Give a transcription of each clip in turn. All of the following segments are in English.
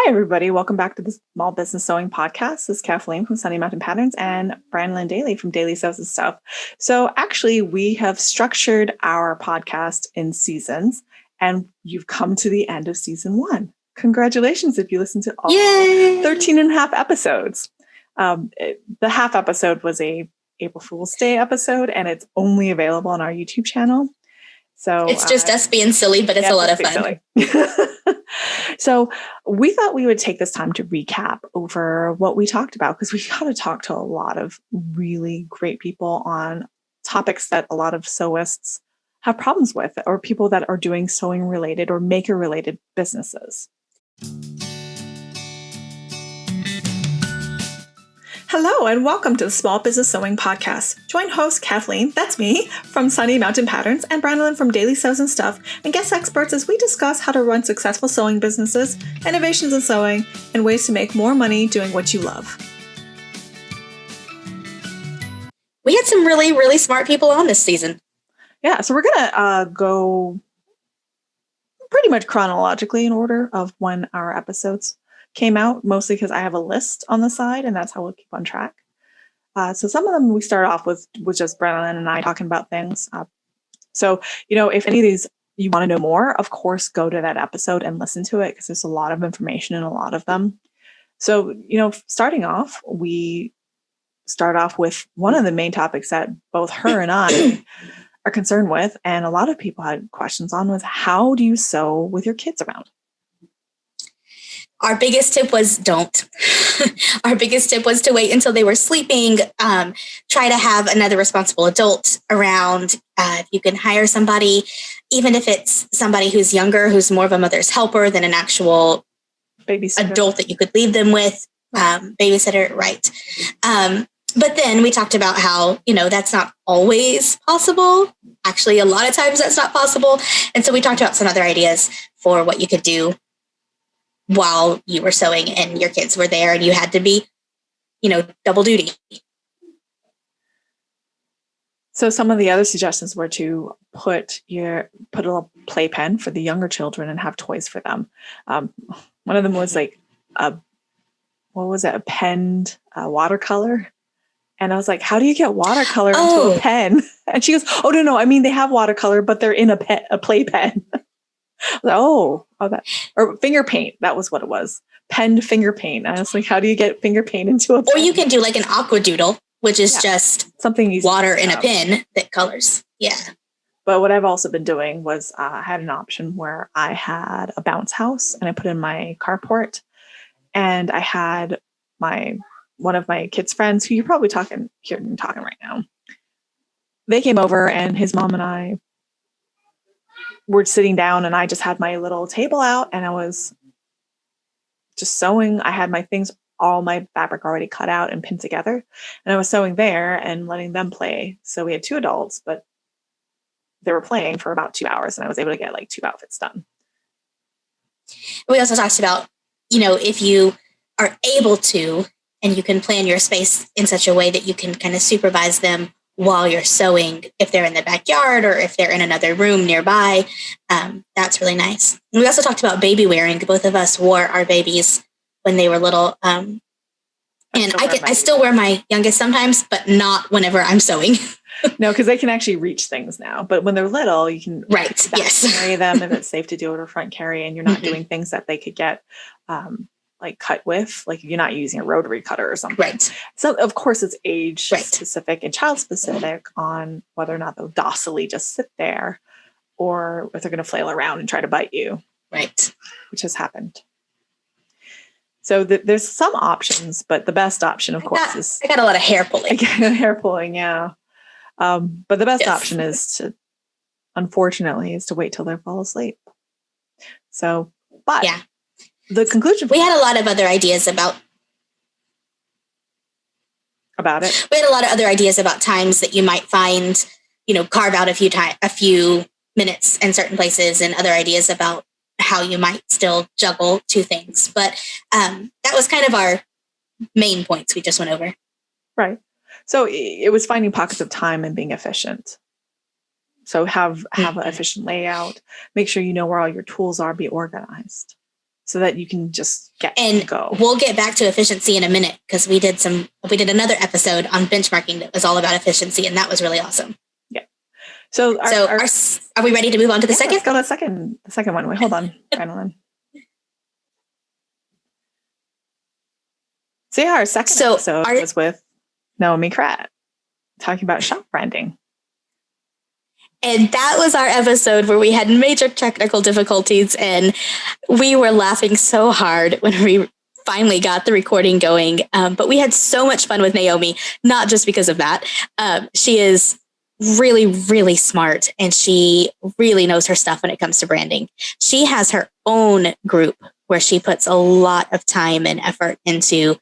Hi, everybody. Welcome back to the Small Business Sewing Podcast. This is Kathleen from Sunny Mountain Patterns and Branalyn and Dailey from Dailey Sews and Stuff. So actually, we have structured our podcast in seasons, and you've come to the end of season 1. Congratulations if you listen to all 13 and a half episodes. The half episode was a April Fool's Day episode, and it's only available on our YouTube channel. So it's just us being silly, but it's a lot of fun. So we thought we would take this time to recap over what we talked about, because we got to talk to a lot of really great people on topics that a lot of sewists have problems with, or people that are doing sewing related or maker related businesses. Hello and welcome to the Small Business Sewing Podcast. Join host Kathleen, that's me, from Sunny Mountain Patterns, and Branalyn from Dailey Sews and Stuff, and guest experts as we discuss how to run successful sewing businesses, innovations in sewing, and ways to make more money doing what you love. We had some really, really smart people on this season. Yeah, so we're going to go pretty much chronologically in order of when our episodes came out, mostly because I have a list on the side, and that's how we'll keep on track. So some of them we start off with just Branalyn and I talking about things. So, if any of these you want to know more, of course, go to that episode and listen to it, because there's a lot of information in a lot of them. So, starting off, we start off with one of the main topics that both her and I are concerned with, and a lot of people had questions on, was how do you sew with your kids around? Our biggest tip was don't. Our biggest tip was to wait until they were sleeping. Try to have another responsible adult around. If you can hire somebody, even if it's somebody who's younger, who's more of a mother's helper than an actual babysitter adult that you could leave them with, babysitter, right? But then we talked about how, that's not always possible. Actually, a lot of times that's not possible. And so we talked about some other ideas for what you could do while you were sewing and your kids were there and you had to be, double duty. So some of the other suggestions were to put a little playpen for the younger children and have toys for them. One of them was like a penned watercolor. And I was like, how do you get watercolor into a pen? And she goes, oh, no, I mean, they have watercolor, but they're in a playpen. Or finger paint. That was what it was. Penned finger paint. I was like, how do you get finger paint into a pen? Or you can do like an aqua doodle, which is just something easy, water in a pen that colors. Yeah. But what I've also been doing was I had an option where I had a bounce house and I put in my carport, and I had one of my kids' friends, who you're probably talking right now. They came over, and his mom and I were sitting down, and I just had my little table out and I was just sewing. I had all my fabric already cut out and pinned together, and I was sewing there and letting them play. So we had 2 adults, but they were playing for about 2 hours, and I was able to get like 2 outfits done. We also talked about, if you are able to, and you can plan your space in such a way that you can kind of supervise them while you're sewing, if they're in the backyard or if they're in another room nearby, that's really nice. And we also talked about baby wearing. Both of us wore our babies when they were little. And I still wear my youngest sometimes, but not whenever I'm sewing. No, because they can actually reach things now. But when they're little, you can carry them if it's safe to do it, or front carry, and you're not doing things that they could get like cut with, like you're not using a rotary cutter or something. Right. So of course it's age specific and child specific on whether or not they'll docilely just sit there, or if they're going to flail around and try to bite you. Right. Which has happened. So there's some options, but the best option, of course, is... I got a lot of hair pulling. Yeah. But the best option is unfortunately, to wait till they fall asleep. So, but... Yeah. The conclusion. We had a lot of other ideas about it. We had a lot of other ideas about times that you might find, carve out a few minutes in certain places, and other ideas about how you might still juggle 2 things. But that was kind of our main points we just went over. Right. So it was finding pockets of time and being efficient. So have an efficient layout. Make sure you know where all your tools are. Be organized. so that you can just get and to go. We'll get back to efficiency in a minute because we did another episode on benchmarking that was all about efficiency, and that was really awesome. Yeah. So are we ready to move on to the second? Let's go to the second one. Wait, hold on, Branalyn. So our second episode was with Naomi Kratt talking about shop branding. And that was our episode where we had major technical difficulties, and we were laughing so hard when we finally got the recording going. But we had so much fun with Naomi, not just because of that. She is really, really smart, and she really knows her stuff when it comes to branding. She has her own group where she puts a lot of time and effort into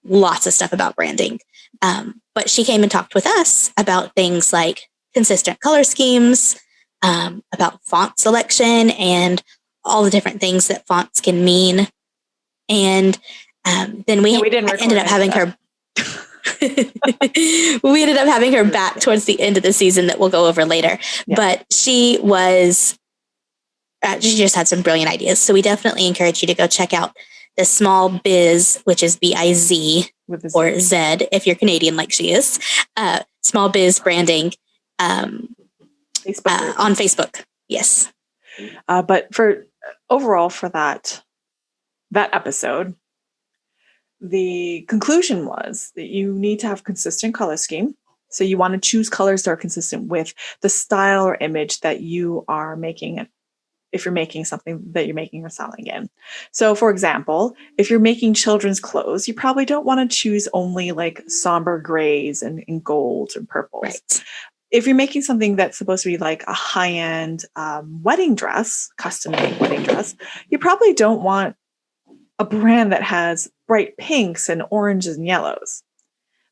lots of stuff about branding. But she came and talked with us about things like consistent color schemes, about font selection, and all the different things that fonts can mean. And then we ended up having her. We ended up having her back towards the end of the season that we'll go over later. Yeah. But she just had some brilliant ideas. So we definitely encourage you to go check out the Small Biz, which is BIZ or Z if you're Canadian like she is. Small Biz branding. Facebook on Facebook. Yes. But for overall for that episode, the conclusion was that you need to have consistent color scheme. So you want to choose colors that are consistent with the style or image that you are making, if you're making something that you're making or selling in. So for example, if you're making children's clothes, you probably don't want to choose only like somber grays and golds and purples. Right. If you're making something that's supposed to be like a high-end wedding dress, custom-made wedding dress, you probably don't want a brand that has bright pinks and oranges and yellows,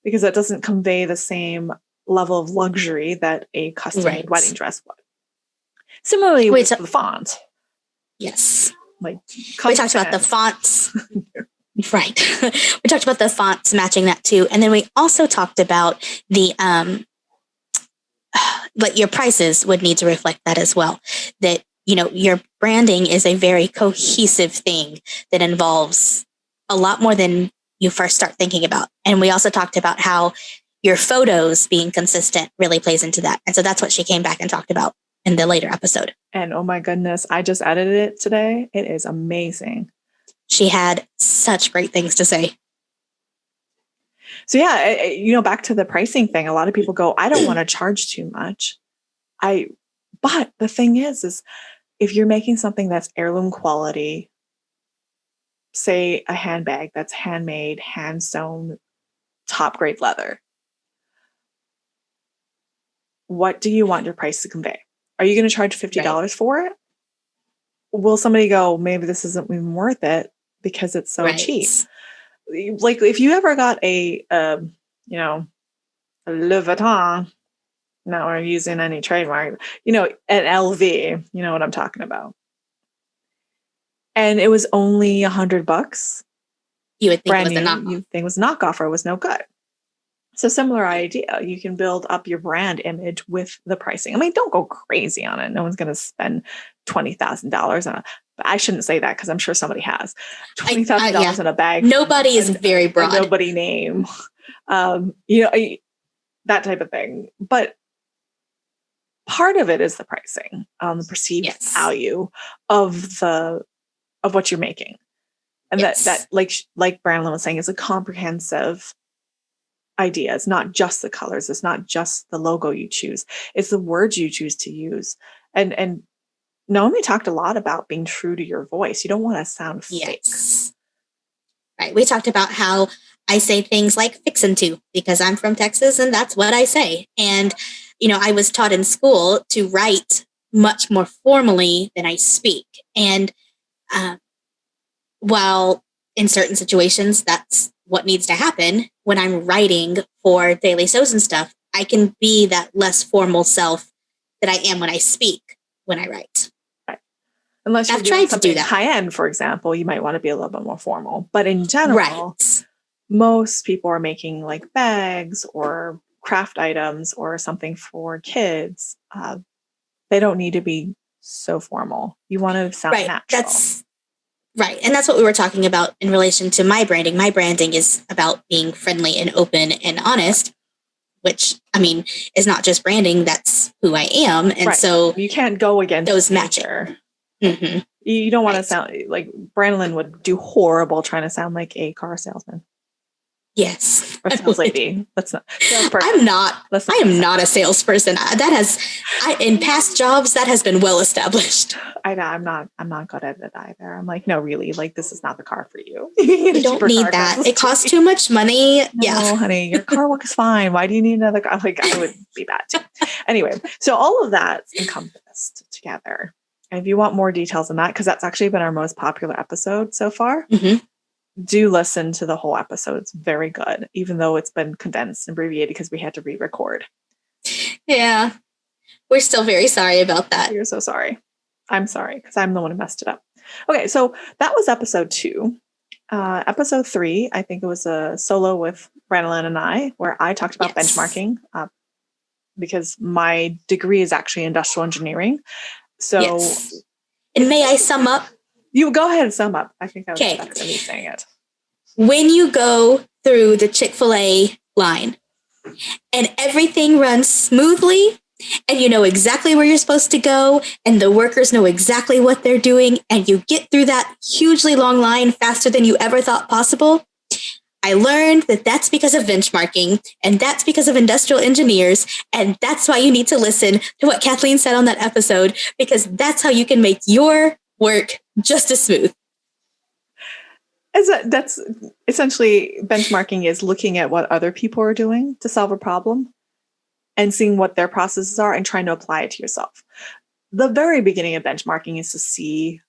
because that doesn't convey the same level of luxury that a custom-made wedding dress would. Similarly with the font. Yes. Like we talked about the fonts. Right. We talked about the fonts matching that too. And then we also talked about the like your prices would need to reflect that as well. That, your branding is a very cohesive thing that involves a lot more than you first start thinking about. And we also talked about how your photos being consistent really plays into that. And so that's what she came back and talked about in the later episode. And oh my goodness, I just edited it today. It is amazing. She had such great things to say. So yeah, back to the pricing thing, a lot of people go, I don't want to charge too much. But the thing is if you're making something that's heirloom quality, say a handbag that's handmade, hand sewn, top grade leather, what do you want your price to convey? Are you going to charge $50 for it? Will somebody go, maybe this isn't even worth it because it's so cheap? Like if you ever got a Louis Vuitton, not we're using any trademark, an LV, you know what I'm talking about. And it was only $100. You would think brand it was new, a knockoff. you think it was a knockoff or it was no good. So similar idea. You can build up your brand image with the pricing. I mean, don't go crazy on it. No one's going to spend $20,000 on it. But I shouldn't say that because I'm sure somebody has $20,000 in a bag. Nobody is very broad. Nobody name, that type of thing. But part of it is the pricing, the perceived value of what you're making, and that like Branalyn was saying, is a comprehensive idea. It's not just the colors. It's not just the logo you choose. It's the words you choose to use. And Naomi talked a lot about being true to your voice. You don't want to sound fake. Right. We talked about how I say things like fixin' to because I'm from Texas and that's what I say. And, I was taught in school to write much more formally than I speak. And while in certain situations, that's what needs to happen, when I'm writing for Daily Sews and stuff, I can be that less formal self that I am when I speak, when I write. Right. Unless you're doing something high end, for example, you might want to be a little bit more formal. But in general, most people are making like bags or craft items or something for kids. They don't need to be so formal. You want to sound natural. Right. And that's what we were talking about in relation to my branding. My branding is about being friendly and open and honest, which, I mean, is not just branding. That's who I am. And so you can't go against those nature. Mm-hmm. You don't want to sound like Branalyn would do horrible trying to sound like a car salesman. Yes. Or sales lady. That's not. I am not a salesperson. In past jobs, that has been well established. I'm not good at it either. I'm like, no, really, like this is not the car for you. You don't need that. It costs too much money. No, honey, your car works fine. Why do you need another car? Like, I would be bad too. Anyway, so all of that's encompassed together. And if you want more details on that, because that's actually been our most popular episode so far, do listen to the whole episode. It's very good, even though it's been condensed and abbreviated because we had to re-record. Yeah. We're still very sorry about that. You're so sorry. I'm sorry because I'm the one who messed it up. Okay, so that was episode 2. Episode 3, I think it was a solo with Branalyn and I, where I talked about benchmarking because my degree is actually industrial engineering. So, and may I sum up? You go ahead and sum up. I think that was better than me saying it. When you go through the Chick-fil-A line and everything runs smoothly and you know exactly where you're supposed to go and the workers know exactly what they're doing and you get through that hugely long line faster than you ever thought possible, I learned that that's because of benchmarking and that's because of industrial engineers. And that's why you need to listen to what Kathleen said on that episode, because that's how you can make your work just as smooth. That's essentially benchmarking is looking at what other people are doing to solve a problem and seeing what their processes are and trying to apply it to yourself. The very beginning of benchmarking is to see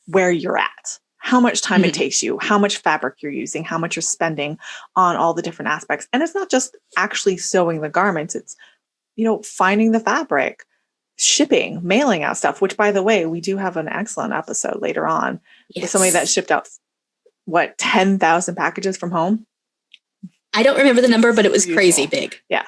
where you're at, how much time it takes you, how much fabric you're using, how much you're spending on all the different aspects. And it's not just actually sewing the garments. It's, finding the fabric, shipping, mailing out stuff, which by the way, we do have an excellent episode later on with somebody that shipped out 10,000 packages from home. I don't remember the number, but it was crazy big. Yeah.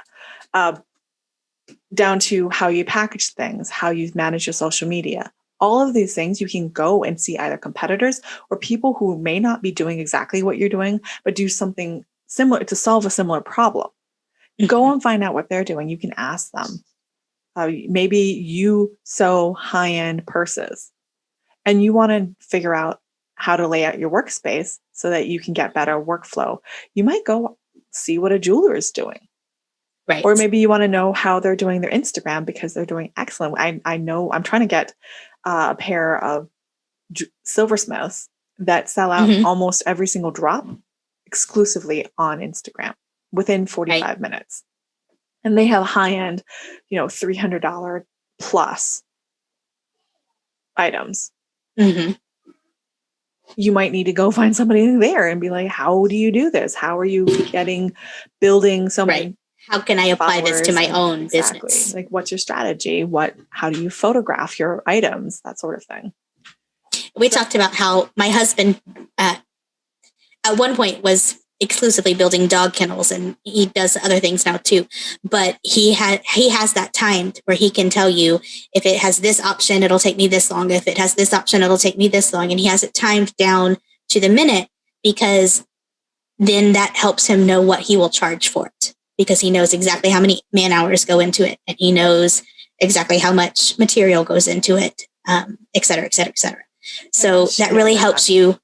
Down to how you package things, how you manage your social media. All of these things you can go and see either competitors or people who may not be doing exactly what you're doing, but do something similar to solve a similar problem. Go and find out what they're doing. You can ask them. Maybe you sew high-end purses and you want to figure out how to lay out your workspace so that you can get better workflow. You might go see what a jeweler is doing. Right. Or maybe you want to know how they're doing their Instagram because they're doing excellent. I know I'm trying to get a pair of silversmiths that sell out almost every single drop exclusively on Instagram within 45 minutes. And they have high-end, $300 plus items. You might need to go find somebody there and be like, how do you do this? How are you building so many How can I apply this to my own business? Like, what's your strategy? How do you photograph your items? That sort of thing. We talked about how my husband at one point was exclusively building dog kennels, and he does other things now too. But he has that timed where he can tell you if it has this option, it'll take me this long. If it has this option, it'll take me this long. And he has it timed down to the minute because then that helps him know what he will charge for it, because he knows exactly how many man hours go into it, and he knows exactly how much material goes into it, et cetera, et cetera, et cetera. So that really helps you.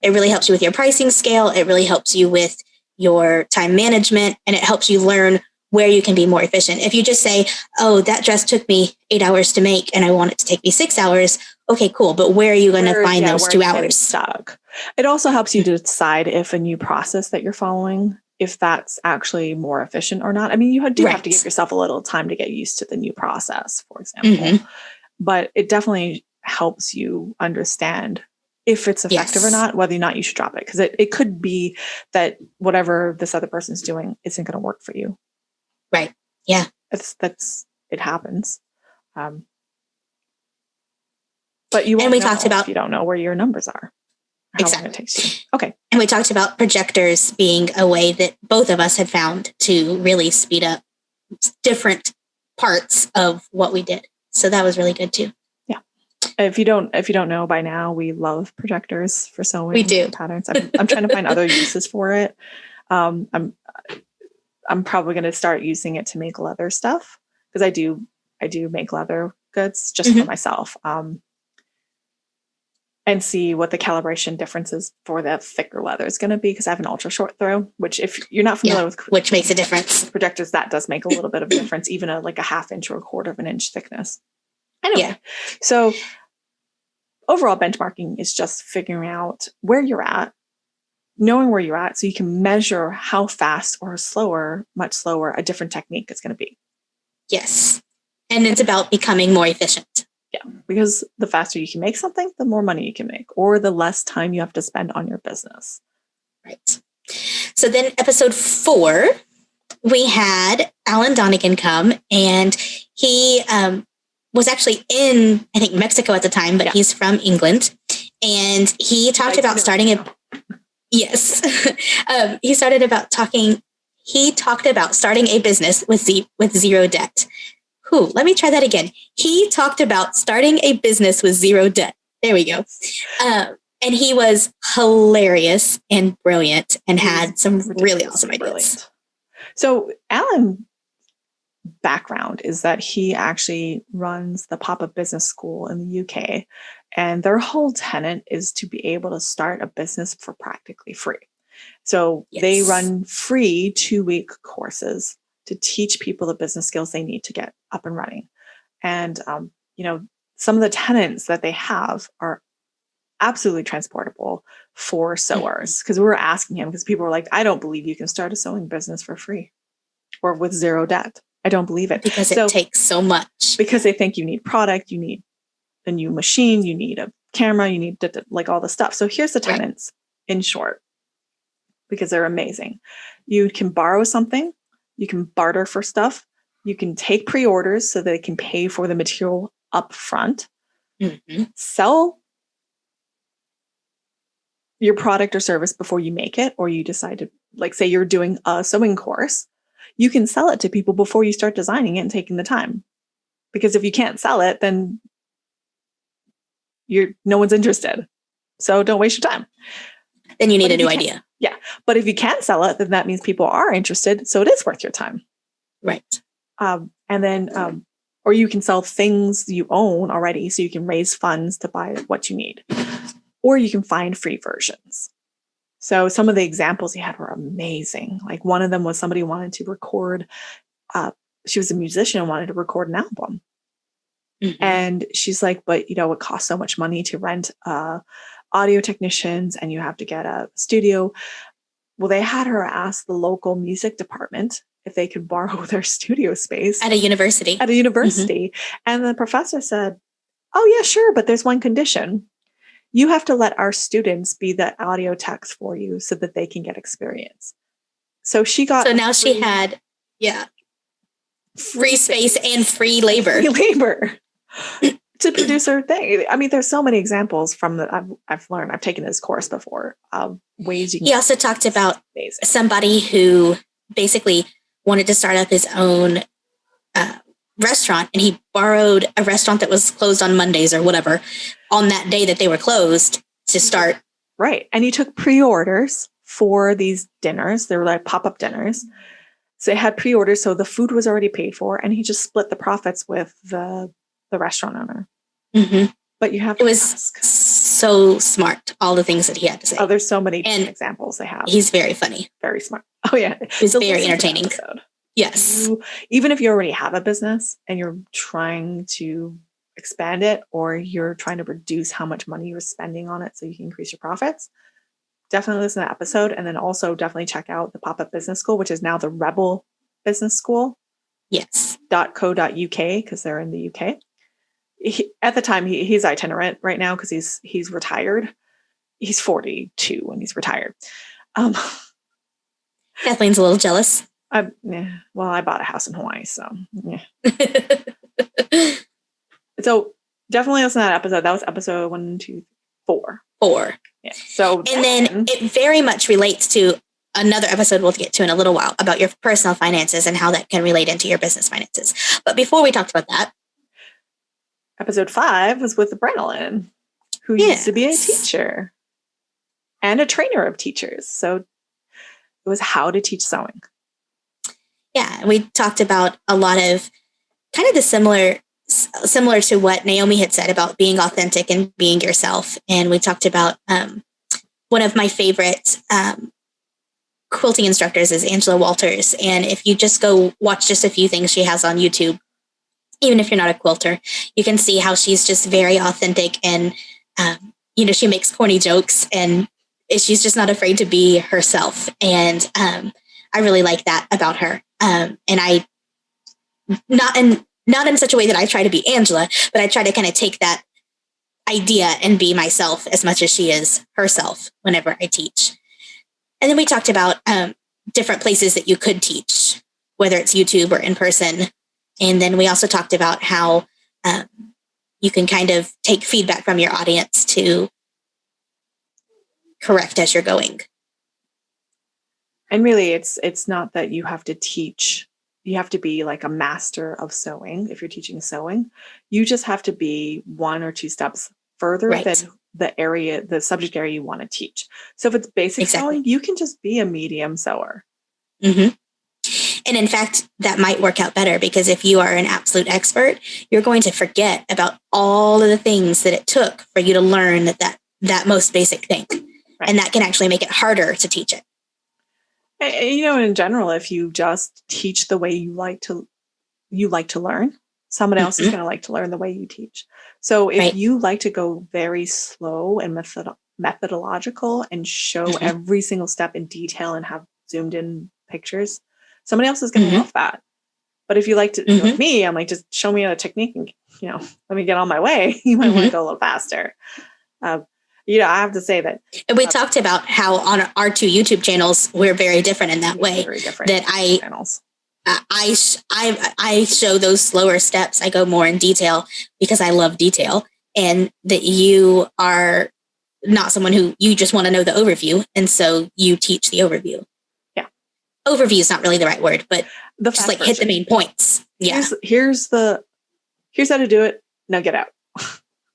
It really helps you with your pricing scale. It really helps you with your time management, and it helps you learn where you can be more efficient. If you just say, oh, that dress took me 8 hours to make and I want it to take me 6 hours. Okay, cool. But where are you going to find those 2 hours? Stuck. It also helps you to decide if a new process that you're following, if that's actually more efficient or not. I mean, you have to give yourself a little time to get used to the new process, for example. But it definitely helps you understand if it's effective or not, whether or not you should drop it. Because it could be that whatever this other person's doing isn't going to work for you. Right. Yeah. It happens. But you won't we know talked about if you don't know where your numbers are. How long it takes you. Okay. And we talked about projectors being a way that both of us had found to really speed up different parts of what we did. So that was really good too. Yeah. If you don't know by now, we love projectors for sewing. We do. Patterns. I'm trying to find other uses for it. I'm probably going to start using it to make leather stuff, because I do make leather goods just for myself. And see what the calibration differences for the thicker leather is going to be, because I have an ultra short throw, which if you're not familiar with, which makes a difference. Projectors, that does make a little bit of a difference, even like a half inch or a quarter of an inch thickness. Anyway, so overall benchmarking is just figuring out where you're at, knowing where you're at, so you can measure how fast or much slower a different technique is going to be. Yes. And it's about becoming more efficient. Yeah, because the faster you can make something, the more money you can make, or the less time you have to spend on your business. Right. So then episode 4, we had Alan Donegan come, and he was actually in, I think, Mexico at the time, but he's from England. And he talked about starting a... Yes. He talked about starting a business with zero debt. Let me try that again. He talked about starting a business with zero debt. There we go. And he was hilarious and brilliant and had some really awesome ideas. So Alan's background is that he actually runs the pop-up business school in the UK. And their whole tenet is to be able to start a business for practically free. So they run free 2-week courses to teach people the business skills they need to get up and running. And, some of the tenets that they have are absolutely transportable for sewers. Because we were asking him, because people were like, I don't believe you can start a sewing business for free or with zero debt. I don't believe it. Because it takes so much. Because they think you need product, you need a new machine, you need a camera, you need like all the stuff. So here's the tenets in short, because they're amazing. You can borrow something. You can barter for stuff. You can take pre-orders so that they can pay for the material up front. Sell your product or service before you make it, or you decide to, like, say you're doing a sewing course, you can sell it to people before you start designing it and taking the time. Because if you can't sell it, then no one's interested. So don't waste your time. Then you need a new idea. Yeah. But if you can sell it, then that means people are interested. So it is worth your time. Right. And then, or you can sell things you own already, so you can raise funds to buy what you need. Or you can find free versions. So some of the examples he had were amazing. Like one of them was somebody wanted to record, she was a musician and wanted to record an album. And she's like, but it costs so much money to rent audio technicians, and you have to get a studio. Well, they had her ask the local music department if they could borrow their studio space at a university. And the professor said, oh yeah, sure. But there's one condition. You have to let our students be the audio techs for you so that they can get experience. So she had free space and free labor. To produce her thing. I mean, there's so many examples from that I've learned. I've taken this course before. Ways you can. He also talked about somebody who basically wanted to start up his own restaurant, and he borrowed a restaurant that was closed on Mondays or whatever on that day that they were closed to start. Right, and he took pre-orders for these dinners. They were like pop-up dinners. So they had pre-orders, so the food was already paid for, and he just split the profits with the restaurant owner. But you have to ask. So smart, all the things that he had to say. Oh, there's so many examples they have. He's very funny. Very smart. Oh, yeah. He's very entertaining. Yes. Even if you already have a business and you're trying to expand it, or you're trying to reduce how much money you're spending on it so you can increase your profits, definitely listen to that episode. And then also definitely check out the Pop-Up Business School, which is now the Rebel Business School. Yes. .co.uk, because they're in the UK. At the time, he's itinerant right now because he's retired. He's 42 when he's retired. Kathleen's a little jealous. I bought a house in Hawaii, so yeah. So definitely listen to that episode. That was episode 1, 2, 4. 4. Yeah. So then it very much relates to another episode we'll get to in a little while about your personal finances and how that can relate into your business finances. But before we talked about that, Episode 5 was with Branalyn, who used to be a teacher and a trainer of teachers. So it was how to teach sewing. Yeah, we talked about a lot of kind of the similar to what Naomi had said about being authentic and being yourself. And we talked about one of my favorite quilting instructors is Angela Walters. And if you just go watch just a few things she has on YouTube, even if you're not a quilter, you can see how she's just very authentic and, she makes corny jokes and she's just not afraid to be herself. And I really like that about her. And I, not in such a way that I try to be Angela, but I try to kind of take that idea and be myself as much as she is herself whenever I teach. And then we talked about different places that you could teach, whether it's YouTube or in person. And then we also talked about how you can kind of take feedback from your audience to correct as you're going. And really, it's not that you have to teach. You have to be like a master of sewing if you're teaching sewing. You just have to be 1 or 2 steps further than the subject area you want to teach. So if it's basic sewing, you can just be a medium sewer. Mm-hmm. And in fact, that might work out better because if you are an absolute expert, you're going to forget about all of the things that it took for you to learn that most basic thing. Right. And that can actually make it harder to teach it. In general, if you just teach the way you like to learn, someone else is going to like to learn the way you teach. So if you like to go very slow and methodological and show every single step in detail and have zoomed in pictures, somebody else is going to love that. But if you like to, like me, I'm like, just show me a technique and, let me get on my way. You might want to go a little faster. I have to say that. And we talked about how on our 2 YouTube channels, we're very different in that way. Very different that channels. I show those slower steps. I go more in detail because I love detail, and that you are not someone who you just want to know the overview. And so you teach the overview. Yeah. Overview is not really the right word, but just like hit the main points. Yeah. Here's how to do it. Now get out.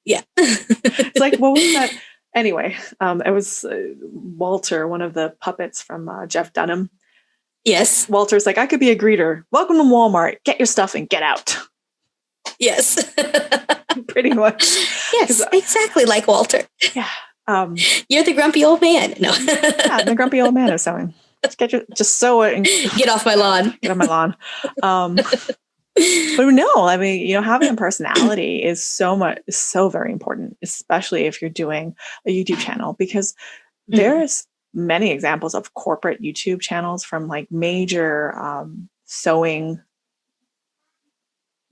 Yeah. It's like, what was that? Anyway, it was Walter, one of the puppets from Jeff Dunham. Yes. Walter's like, I could be a greeter. Welcome to Walmart. Get your stuff and get out. Yes. Pretty much. Yes, exactly like Walter. Yeah. You're the grumpy old man. No. Yeah, the grumpy old man is sewing. Just sew it and get off my lawn. Get off my lawn. But no, I mean, having a personality is so very important, especially if you're doing a YouTube channel, because there's many examples of corporate YouTube channels from like major sewing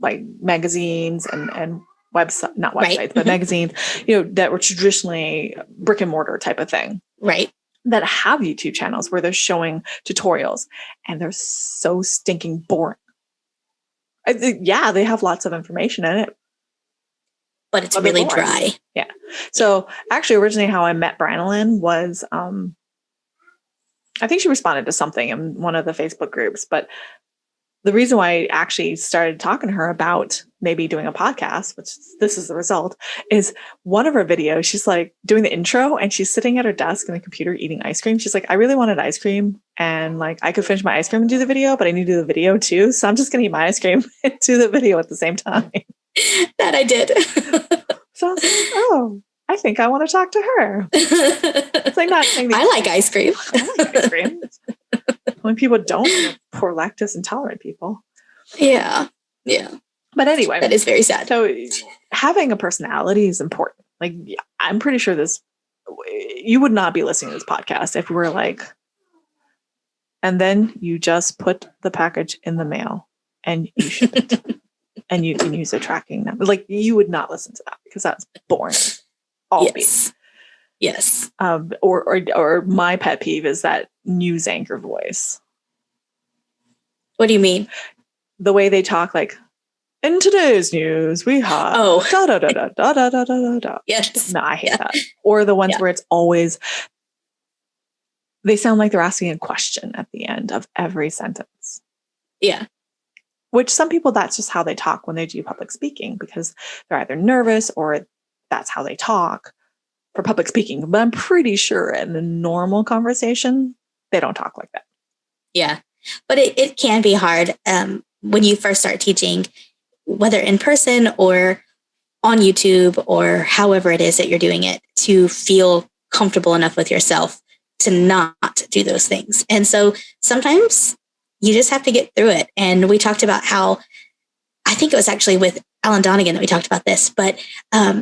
like magazines and websites, not websites, but magazines, that were traditionally brick and mortar type of thing. Right. That have YouTube channels where they're showing tutorials and they're so stinking boring. Yeah, they have lots of information in it, but it's really dry. Yeah. So actually, originally how I met Branalyn was, I think she responded to something in one of the Facebook groups, but the reason why I actually started talking to her about maybe doing a podcast, which this is the result, is one of her videos, she's like doing the intro and she's sitting at her desk in the computer eating ice cream. She's like, I really wanted ice cream and like I could finish my ice cream and do the video, but I need to do the video too. So I'm just going to eat my ice cream and do the video at the same time. That I did. So I was like, oh, I think I want to talk to her. It's like not saying I like ice cream. I like ice cream. When people don't, poor lactose intolerant people. Yeah. Yeah. But anyway, that is very sad. So having a personality is important. Like, I'm pretty sure you would not be listening to this podcast if we were like, and then you just put the package in the mail and you ship it and you can use a tracking number. Like, you would not listen to that because that's boring. Yes. Or my pet peeve is that news anchor voice. What do you mean? The way they talk, like, in today's news, we have da da da da da da da da da. Yes. No, I hate that. Or the ones where it's always, they sound like they're asking a question at the end of every sentence. Yeah. which some people, that's just how they talk when they do public speaking, because they're either nervous or that's how they talk for public speaking. But I'm pretty sure in the normal conversation, they don't talk like that. Yeah. But it can be hard when you first start teaching, whether in person or on YouTube or however it is that you're doing it, to feel comfortable enough with yourself to not do those things. And so sometimes you just have to get through it. And we talked about how, I think it was actually with Alan Donegan that we talked about this, but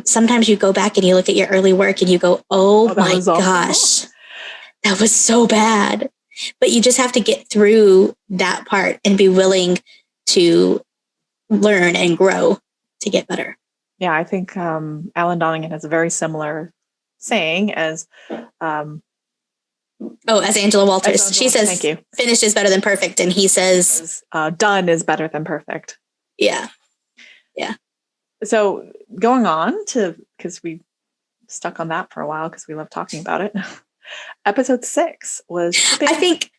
sometimes you go back and you look at your early work and you go, oh my gosh, that was so bad. But you just have to get through that part and be willing to learn and grow to get better. Yeah, I think Alan Donegan has a very similar saying as as Angela Walters. She says, "Thank you. Finished is better than perfect," and he says, "Done is better than perfect." Yeah. So going on to, because we stuck on that for a while because we love talking about it. Episode 6 was. I think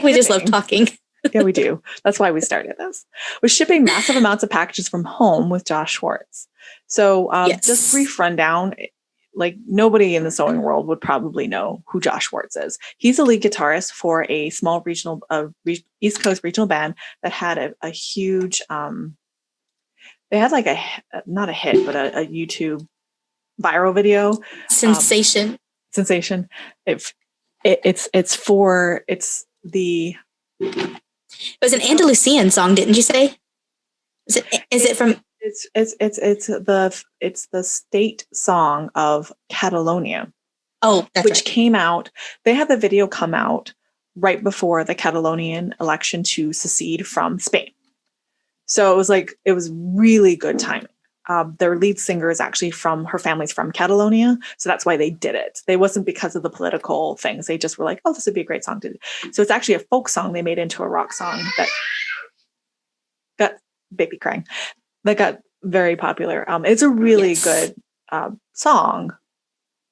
we just love talking. Yeah, we do. That's why we started this. Was shipping massive amounts of packages from home with Josh Schwartz. So just brief rundown. Like, nobody in the sewing world would probably know who Josh Schwartz is. He's a lead guitarist for a small regional East Coast regional band that had a huge. They had like not a hit, but a YouTube viral video. Sensation. It was an Andalusian song, didn't you say? Is it from? It's the state song of Catalonia. Oh, that's which right. Came out. They had the video come out right before the Catalonian election to secede from Spain. So it was really good timing. Their lead singer is actually her family's from Catalonia. So that's why they did it. They wasn't because of the political things. They just were like, oh, this would be a great song to do. So it's actually a folk song they made into a rock song that got baby crying. That got very popular. It's a really good song.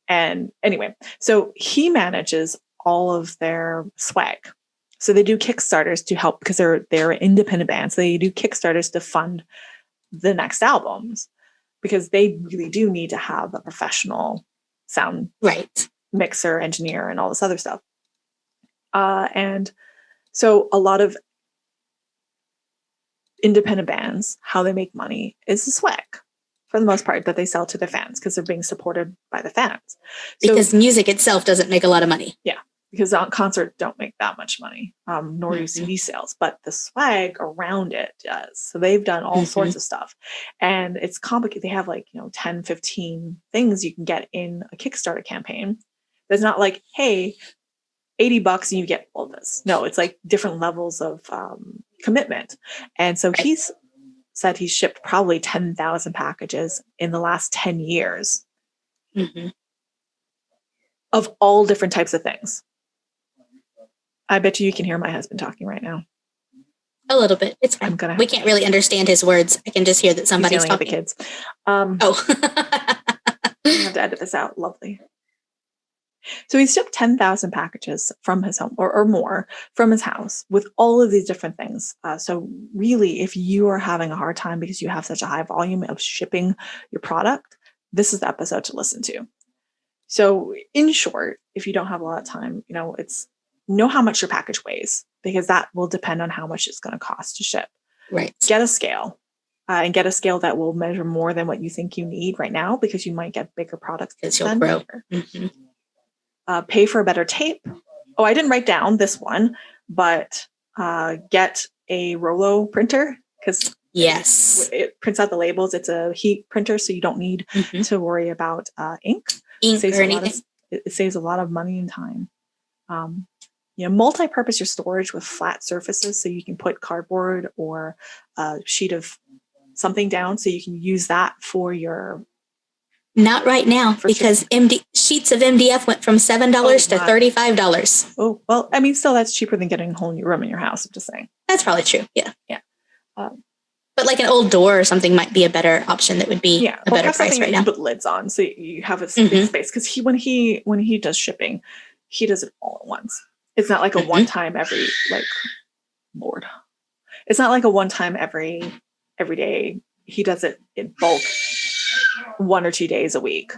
And anyway, so he manages all of their swag. So they do Kickstarters to help, because they're an independent band. So they do Kickstarters to fund the next albums, because they really do need to have a professional sound mixer, engineer, and all this other stuff. And so a lot of independent bands, how they make money is the swag, for the most part, that they sell to their fans, because they're being supported by the fans. Because music itself doesn't make a lot of money. Yeah. Because concerts don't make that much money, nor do CD sales, but the swag around it does. So they've done all sorts of stuff, and it's complicated. They have 10, 15 things you can get in a Kickstarter campaign. There's not like, hey, $80 and you get all this. No, it's like different levels of commitment. And so he's said he's shipped probably 10,000 packages in the last 10 years of all different types of things. I bet you can hear my husband talking right now. A little bit. It's fine. We can't really understand his words. I can just hear that somebody's talking. At the kids. I have to edit this out. Lovely. So he shipped 10,000 packages from his home, or more, from his house, with all of these different things. So really, if you are having a hard time because you have such a high volume of shipping your product, this is the episode to listen to. So in short, if you don't have a lot of time, it's know how much your package weighs, because that will depend on how much it's going to cost to ship. Right. Get a scale, and get a scale that will measure more than what you think you need right now, because you might get bigger products. Because you'll grow. Pay for a better tape. Oh, I didn't write down this one, but get a Rollo printer, because it prints out the labels. It's a heat printer, so you don't need to worry about ink or anything. It saves a lot of money and time. Multi-purpose your storage with flat surfaces, so you can put cardboard or a sheet of something down, so you can use that for your. Not right now, because sheets of MDF went from $7 to $35. Oh, well, I mean, still, that's cheaper than getting a whole new room in your house. I'm just saying. That's probably true. Yeah. But like an old door or something might be a better option. That would be a better price right now. You put lids on, so you have a space. Because when he does shipping, he does it all at once. It's not like a one time every Lord. It's not like a one time every day. He does it in bulk 1 or 2 days a week.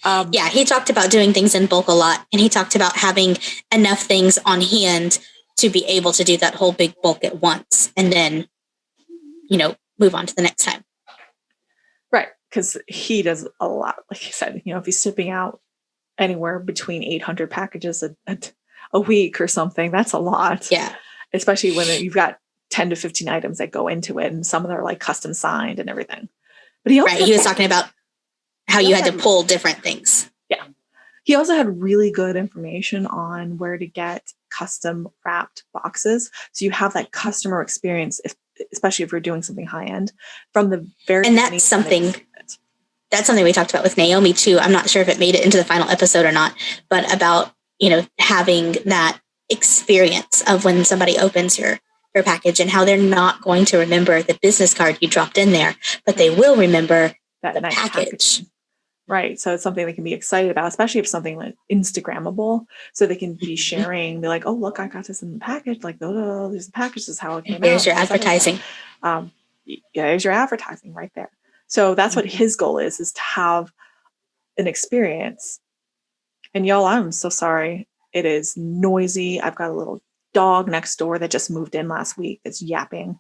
Yeah, he talked about doing things in bulk a lot, and he talked about having enough things on hand to be able to do that whole big bulk at once, and then, move on to the next time. Right, because he does a lot. Like he said, if he's shipping out anywhere between 800 packages a week or something, that's a lot. Yeah. Especially when you've got 10 to 15 items that go into it, and some of them are like custom signed and everything. But he was talking about how you had to pull different things. Yeah. He also had really good information on where to get custom wrapped boxes. So you have that customer experience, especially if you're doing something high end from the very beginning. And that's something we talked about with Naomi too. I'm not sure if it made it into the final episode or not, but about, having that experience of when somebody opens your package and how they're not going to remember the business card you dropped in there, but they will remember the nice package. Right. So it's something they can be excited about, especially if something like Instagrammable. So they can be sharing. They're like, oh, look, I got this in the package. Like, oh, there's the package. This is how it came out. There's your advertising. There's your advertising right there. So that's what his goal is to have an experience. And y'all, I'm so sorry. It is noisy. I've got a little dog next door that just moved in last week that's yapping.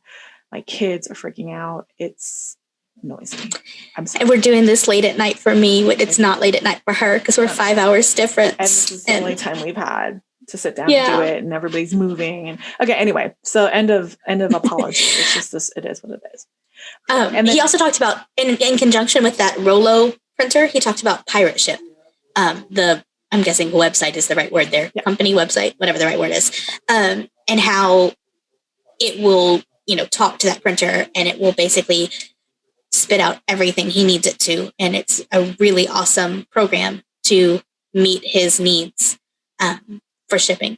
My kids are freaking out. It's noisy. I'm sorry. And we're doing this late at night for me. It's not late at night for her because we're 5 hours different. And this is the only time we've had to sit down and do it, and everybody's moving. And okay, anyway, so end of apology. It's just this. It is what it is. And then, he also talked about in conjunction with that Rolo printer. He talked about Pirate Ship. I'm guessing website is the right word there. Yep. Company website, whatever the right word is, and how it will talk to that printer and it will basically spit out everything he needs it to. And it's a really awesome program to meet his needs for shipping.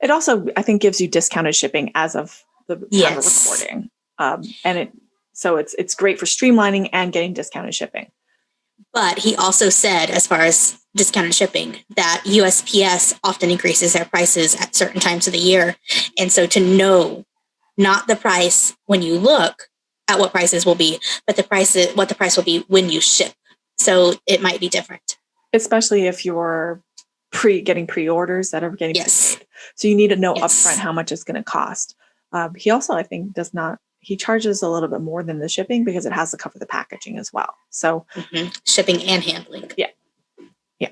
It also, I think, gives you discounted shipping as of the time of recording. And it's great for streamlining and getting discounted shipping. But he also said, as far as discounted shipping, that USPS often increases their prices at certain times of the year. And so to know not the price when you look at what prices will be, but what the price will be when you ship. So it might be different. Especially if you're getting pre-orders that are getting prepaid. So you need to know upfront how much it's going to cost. He also, I think, he charges a little bit more than the shipping because it has to cover the packaging as well. So shipping and handling. Yeah.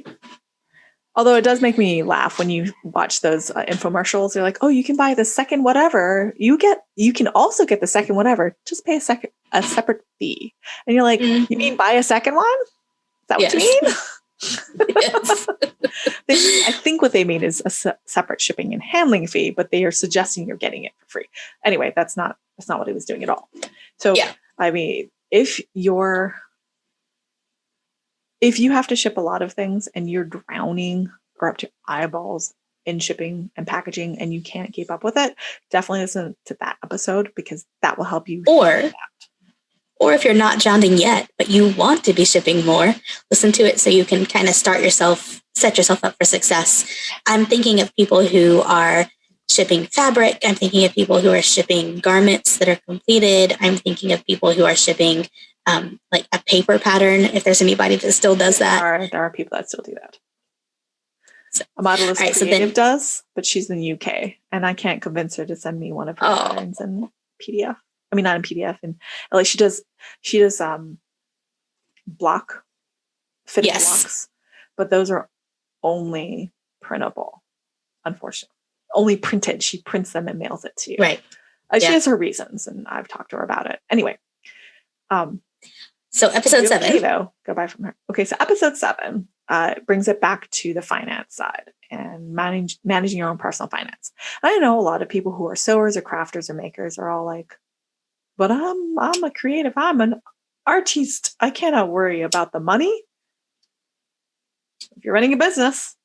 Although it does make me laugh when you watch those infomercials. They're like, oh, you can buy the second whatever. You can also get the second whatever. Just pay a separate fee. And you're like, you mean buy a second one? Is that what you mean? Yes. I think what they mean is a separate shipping and handling fee, but they are suggesting you're getting it for free. Anyway, that's not what he was doing at all. So, I mean, if you have to ship a lot of things and you're drowning or up to eyeballs in shipping and packaging and you can't keep up with it, definitely listen to that episode because that will help you. Or if you're not drowning yet, but you want to be shipping more, listen to it so you can kind of set yourself up for success. I'm thinking of people who are shipping fabric. I'm thinking of people who are shipping garments that are completed. I'm thinking of people who are shipping like a paper pattern, if there's anybody that still does that. There are people that still do that. So, a modelist creative does, but she's in the UK, and I can't convince her to send me one of her patterns in PDF. I mean, not in PDF. And like she does block fitted blocks, but those are only printable, unfortunately. Only printed. She prints them and mails it to you. Right. She has her reasons, and I've talked to her about it. Anyway. So episode 7. Okay, though, go buy from her. Okay, so episode 7 brings it back to the finance side and managing your own personal finance. I know a lot of people who are sewers or crafters or makers are all like, but I'm a creative. I'm an artiste. I cannot worry about the money. If you're running a business,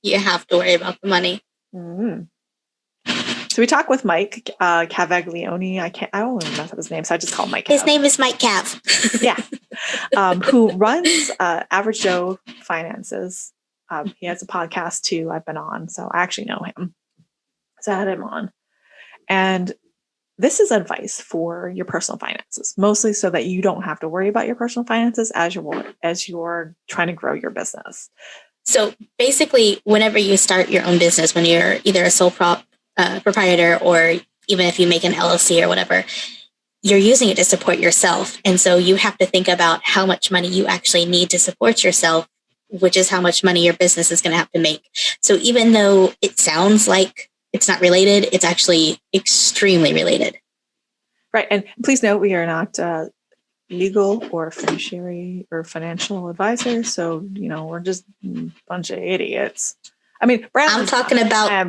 you have to worry about the money. Mm-hmm. So we talked with Mike Cavaglione. I don't even mess up his name, so I just call him Mike. His name is Mike Cav. Who runs Average Joe Finances. He has a podcast too. I've been on, so I actually know him. to head him on. And this is advice for your personal finances, mostly so that you don't have to worry about your personal finances as you're trying to grow your business. So basically, whenever you start your own business, when you're either a sole proprietor, or even if you make an LLC or whatever, you're using it to support yourself. And so you have to think about how much money you actually need to support yourself, which is how much money your business is going to have to make. So even though it sounds like it's not related, it's actually extremely related. Right. And please note, we are not legal or fiduciary or financial advisors. So, we're just a bunch of idiots. I mean, I'm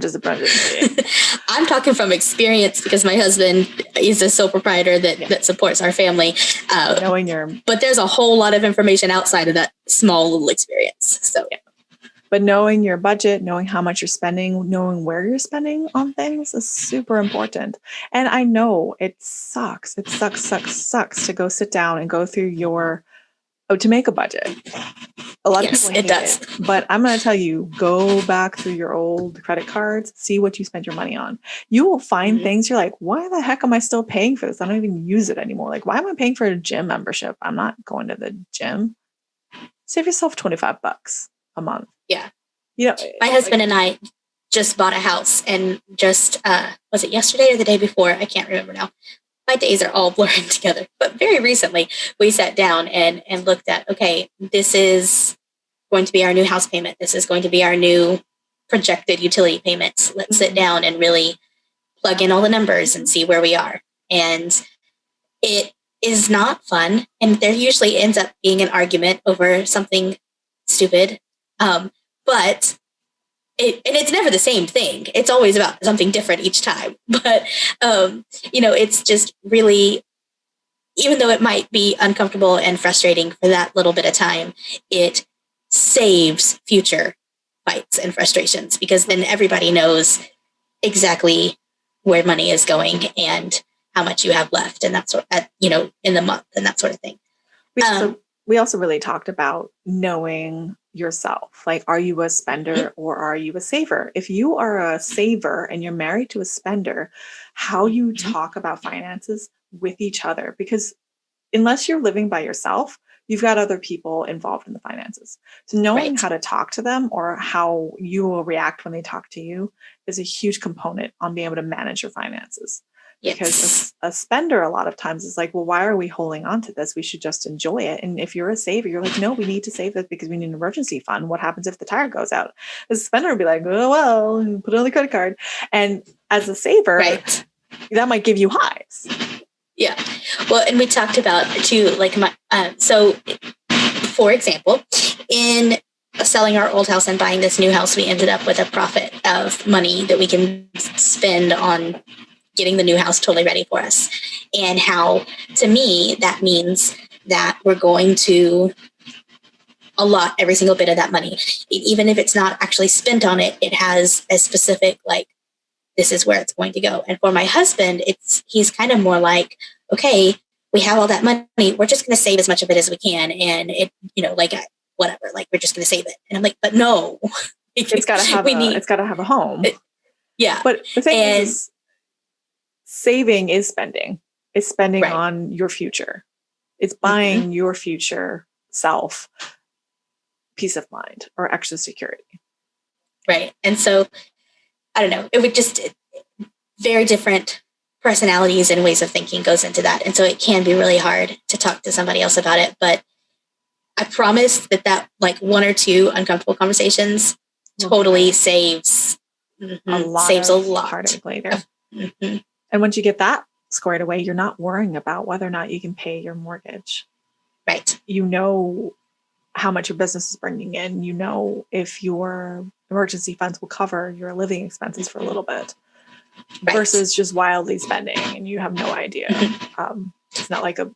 just a bunch of idiots. I'm talking from experience because my husband is a sole proprietor that supports our family. But there's a whole lot of information outside of that small little experience. So, yeah. But knowing your budget, knowing how much you're spending, knowing where you're spending on things is super important. And I know it sucks. It sucks to go sit down and go through to make a budget. A lot of people hate it. But I'm going to tell you, go back through your old credit cards, see what you spent your money on. You will find things you're like, why the heck am I still paying for this? I don't even use it anymore. Like, why am I paying for a gym membership? I'm not going to the gym. Save yourself $25 a month. Yeah. My husband and I just bought a house, and just, was it yesterday or the day before? I can't remember now. My days are all blurring together. But very recently, we sat down and looked at, okay, this is going to be our new house payment. This is going to be our new projected utility payments. Let's sit down and really plug in all the numbers and see where we are. And it is not fun. And there usually ends up being an argument over something stupid. But it's never the same thing. It's always about something different each time. But, it's just really, even though it might be uncomfortable and frustrating for that little bit of time, it saves future fights and frustrations, because then everybody knows exactly where money is going and how much you have left, and that sort of, in the month, and that sort of thing. We also really talked about knowing yourself. Like, are you a spender or are you a saver? If you are a saver and you're married to a spender, how you talk about finances with each other, because unless you're living by yourself, you've got other people involved in the finances. So knowing how to talk to them or how you will react when they talk to you is a huge component on being able to manage your finances. Yes. Because a spender a lot of times is like, well, why are we holding on to this? We should just enjoy it. And if you're a saver, you're like, no, we need to save this because we need an emergency fund. What happens if the tire goes out? The spender would be like, oh, well, put it on the credit card. And as a saver, that might give you highs. Yeah. Well, and we talked about too, like so for example, in selling our old house and buying this new house, we ended up with a profit of money that we can spend on getting the new house totally ready for us. And how, to me, that means that we're going to allot every single bit of that money. Even if it's not actually spent on it, it has a specific, like, this is where it's going to go. And for my husband, he's kind of more like, okay, we have all that money. We're just going to save as much of it as we can. And whatever, like, we're just going to save it. And I'm like, but no, it's got to have a home. Yeah. But the thing is, saving is spending. It's spending on your future. It's buying your future self peace of mind or extra security. Right. And so, I don't know, it would just, very different personalities and ways of thinking goes into that. And so it can be really hard to talk to somebody else about it. But I promise that like one or two uncomfortable conversations totally saves a lot heartache later. And once you get that squared away, you're not worrying about whether or not you can pay your mortgage. Right. You know how much your business is bringing in. You know if your emergency funds will cover your living expenses for a little bit versus just wildly spending and you have no idea. It's not like a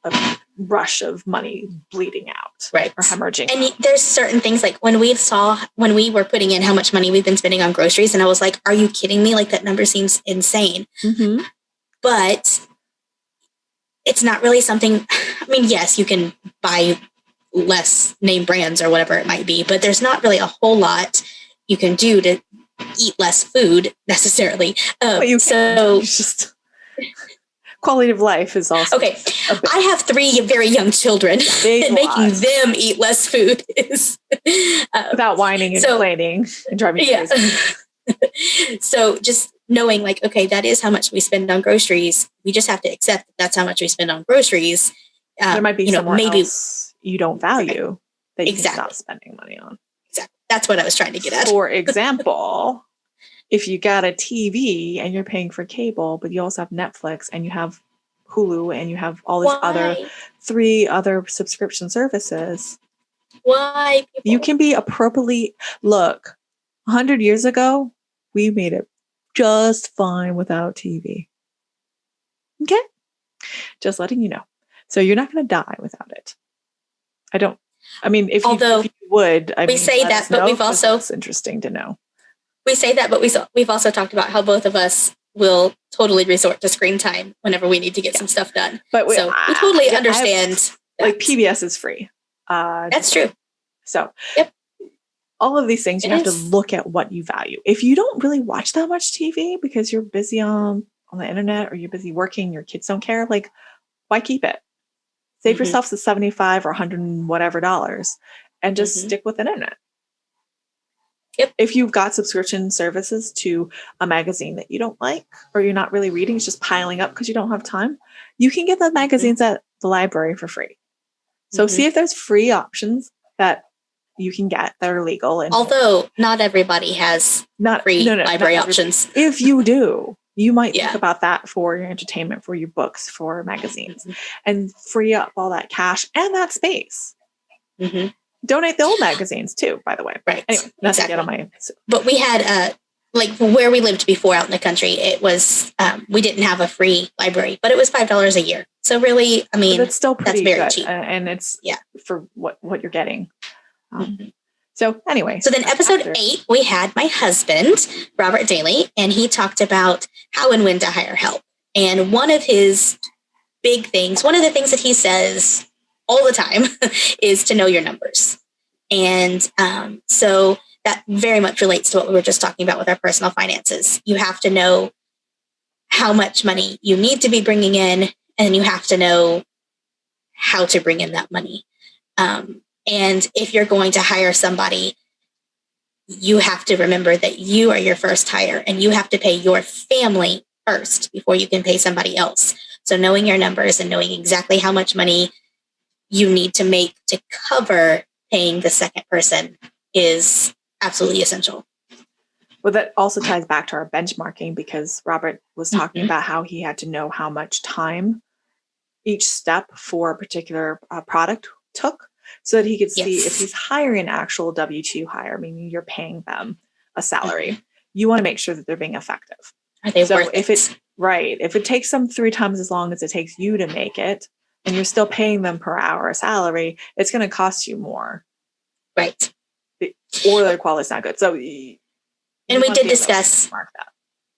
rush of money bleeding out or hemorrhaging. And there's certain things like when we were putting in how much money we've been spending on groceries, and I was like, are you kidding me? Like, that number seems insane. But it's not really something, I mean, yes, you can buy less name brands or whatever it might be, but there's not really a whole lot you can do to eat less food necessarily. Just quality of life is also okay. I have 3 very young children, and making them eat less food is without whining and complaining and driving me crazy. So just knowing like, okay, that is how much we spend on groceries. We just have to accept that that's how much we spend on groceries. There might be somewhere else you don't value that you can stop spending money on. Exactly. That's what I was trying to get at. For example, if you got a TV and you're paying for cable, but you also have Netflix and you have Hulu and you have all these 3 other subscription services. Why? You can be appropriately, look, 100 years ago, we made it just fine without TV. Okay? Just letting you know. So you're not going to die without it. If you would, we say that, but we've also, it's interesting to know. We say that, but we've also talked about how both of us will totally resort to screen time whenever we need to get some stuff done. But we totally understand. Like PBS is free. That's true. So all of these things, you have to look at what you value. If you don't really watch that much TV because you're busy on the internet or you're busy working, your kids don't care, like, why keep it? Save yourself the $75 or $100 and whatever dollars and just stick with the internet. Yep. If you've got subscription services to a magazine that you don't like or you're not really reading, it's just piling up because you don't have time, you can get the magazines at the library for free. So see if there's free options that you can get that are legal. And although not everybody has free library options. If you do, you might think about that for your entertainment, for your books, for magazines, and free up all that cash and that space. Donate the old magazines too, by the way. Right. Anyway, that's to get on my. But we had like where we lived before out in the country, it was we didn't have a free library, but it was $5 a year. So really, I mean, it's still pretty very good, cheap, and it's for what you're getting. So anyway. So then episode 8, we had my husband, Robert Dailey, and he talked about how and when to hire help. And one of his big things, one of the things that he says all the time is to know your numbers. And so that very much relates to what we were just talking about with our personal finances. You have to know how much money you need to be bringing in, and you have to know how to bring in that money. And if you're going to hire somebody, you have to remember that you are your first hire and you have to pay your family first before you can pay somebody else. So knowing your numbers and knowing exactly how much money you need to make to cover paying the second person is absolutely essential. Well, that also ties back to our benchmarking because Robert was talking about how he had to know how much time each step for a particular product took, so that he could see if he's hiring an actual W-2 hire, meaning you're paying them a salary, you want to make sure that they're being effective. Are they worth it? If it takes them 3 times as long as it takes you to make it, and you're still paying them per hour salary, it's going to cost you more. Right. Or their quality's not good. So, and we did discuss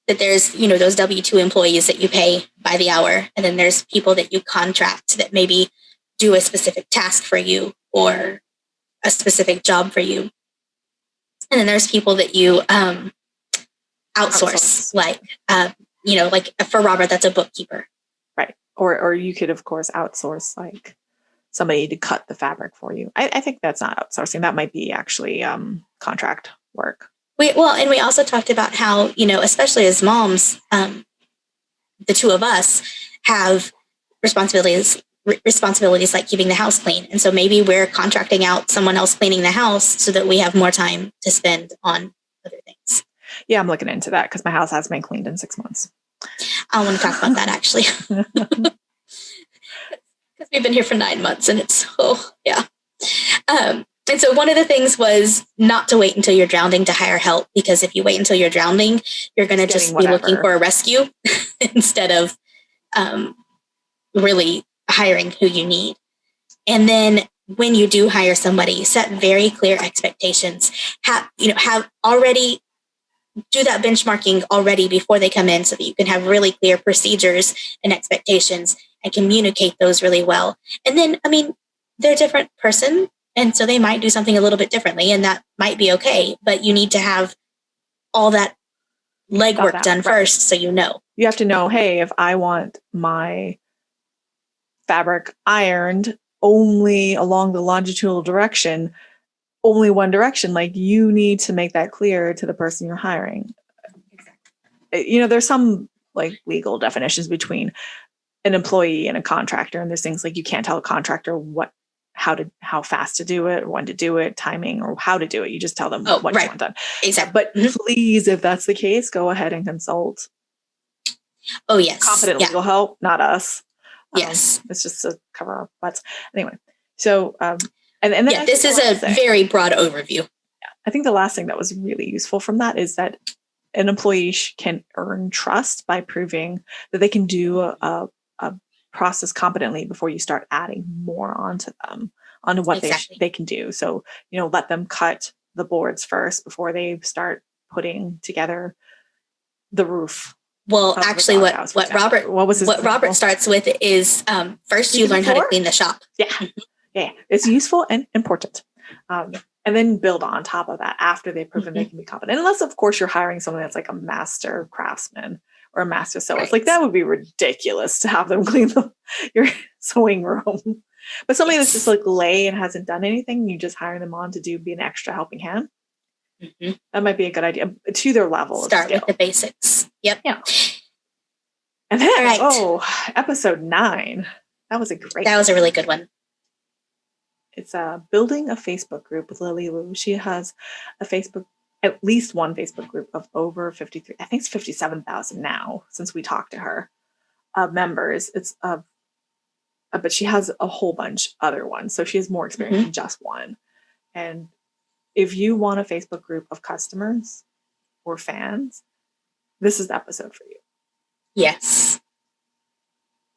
that there's, those W-2 employees that you pay by the hour, and then there's people that you contract that maybe do a specific task for you or a specific job for you. And then there's people that you outsource. Like for Robert, that's a bookkeeper. Right. Or you could, of course, outsource like somebody to cut the fabric for you. I think that's not outsourcing. That might be actually contract work. We also talked about how, especially as moms, the two of us have responsibilities like keeping the house clean. And so maybe we're contracting out someone else cleaning the house so that we have more time to spend on other things. Yeah, I'm looking into that because my house has been cleaned in 6 months. I want to talk about that actually. Because we've been here for 9 months and it's, and so one of the things was not to wait until you're drowning to hire help, because if you wait until you're drowning, you're going to just be looking for a rescue instead of really hiring who you need. And then when you do hire somebody, set very clear expectations. Have already do that benchmarking already before they come in so that you can have really clear procedures and expectations and communicate those really well. And then, they're a different person. And so they might do something a little bit differently, and that might be okay. But you need to have all that legwork done right. first, so you know. You have to know, hey, if I want my fabric ironed only along the longitudinal direction, only one direction, like you need to make that clear to the person you're hiring. There's some like legal definitions between an employee and a contractor, and there's things like you can't tell a contractor how fast to do it, or when to do it, timing, or how to do it. You just tell them what you want done. Exactly. But please, if that's the case, go ahead and consult. Oh yes, competent legal help, not us. Yes, it's just to cover our butts. Anyway, so and then this is a very broad overview. Yeah, I think the last thing that was really useful from that is that an employee can earn trust by proving that they can do a process competently before you start adding more onto what they can do. So, let them cut the boards first before they start putting together the roof. Well, actually, what Robert starts with is first you learn how to clean the shop. Yeah, it's useful and important. And then build on top of that after they've proven they can be competent. Unless, of course, you're hiring someone that's like a master craftsman or a master sewer. Right. Like that would be ridiculous to have them clean your sewing room. But somebody that's just like lay and hasn't done anything, you just hire them on to be an extra helping hand. That might be a good idea to their level. Start with the basics. Yep. Yeah. And then, episode 9. That was a really good one. It's building a Facebook group with Lily Lou. She has at least one Facebook group of over 53. I think it's 57,000 now since we talked to her members. It's but she has a whole bunch other ones, so she has more experience than just one. And if you want a Facebook group of customers or fans, this is the episode for you. Yes,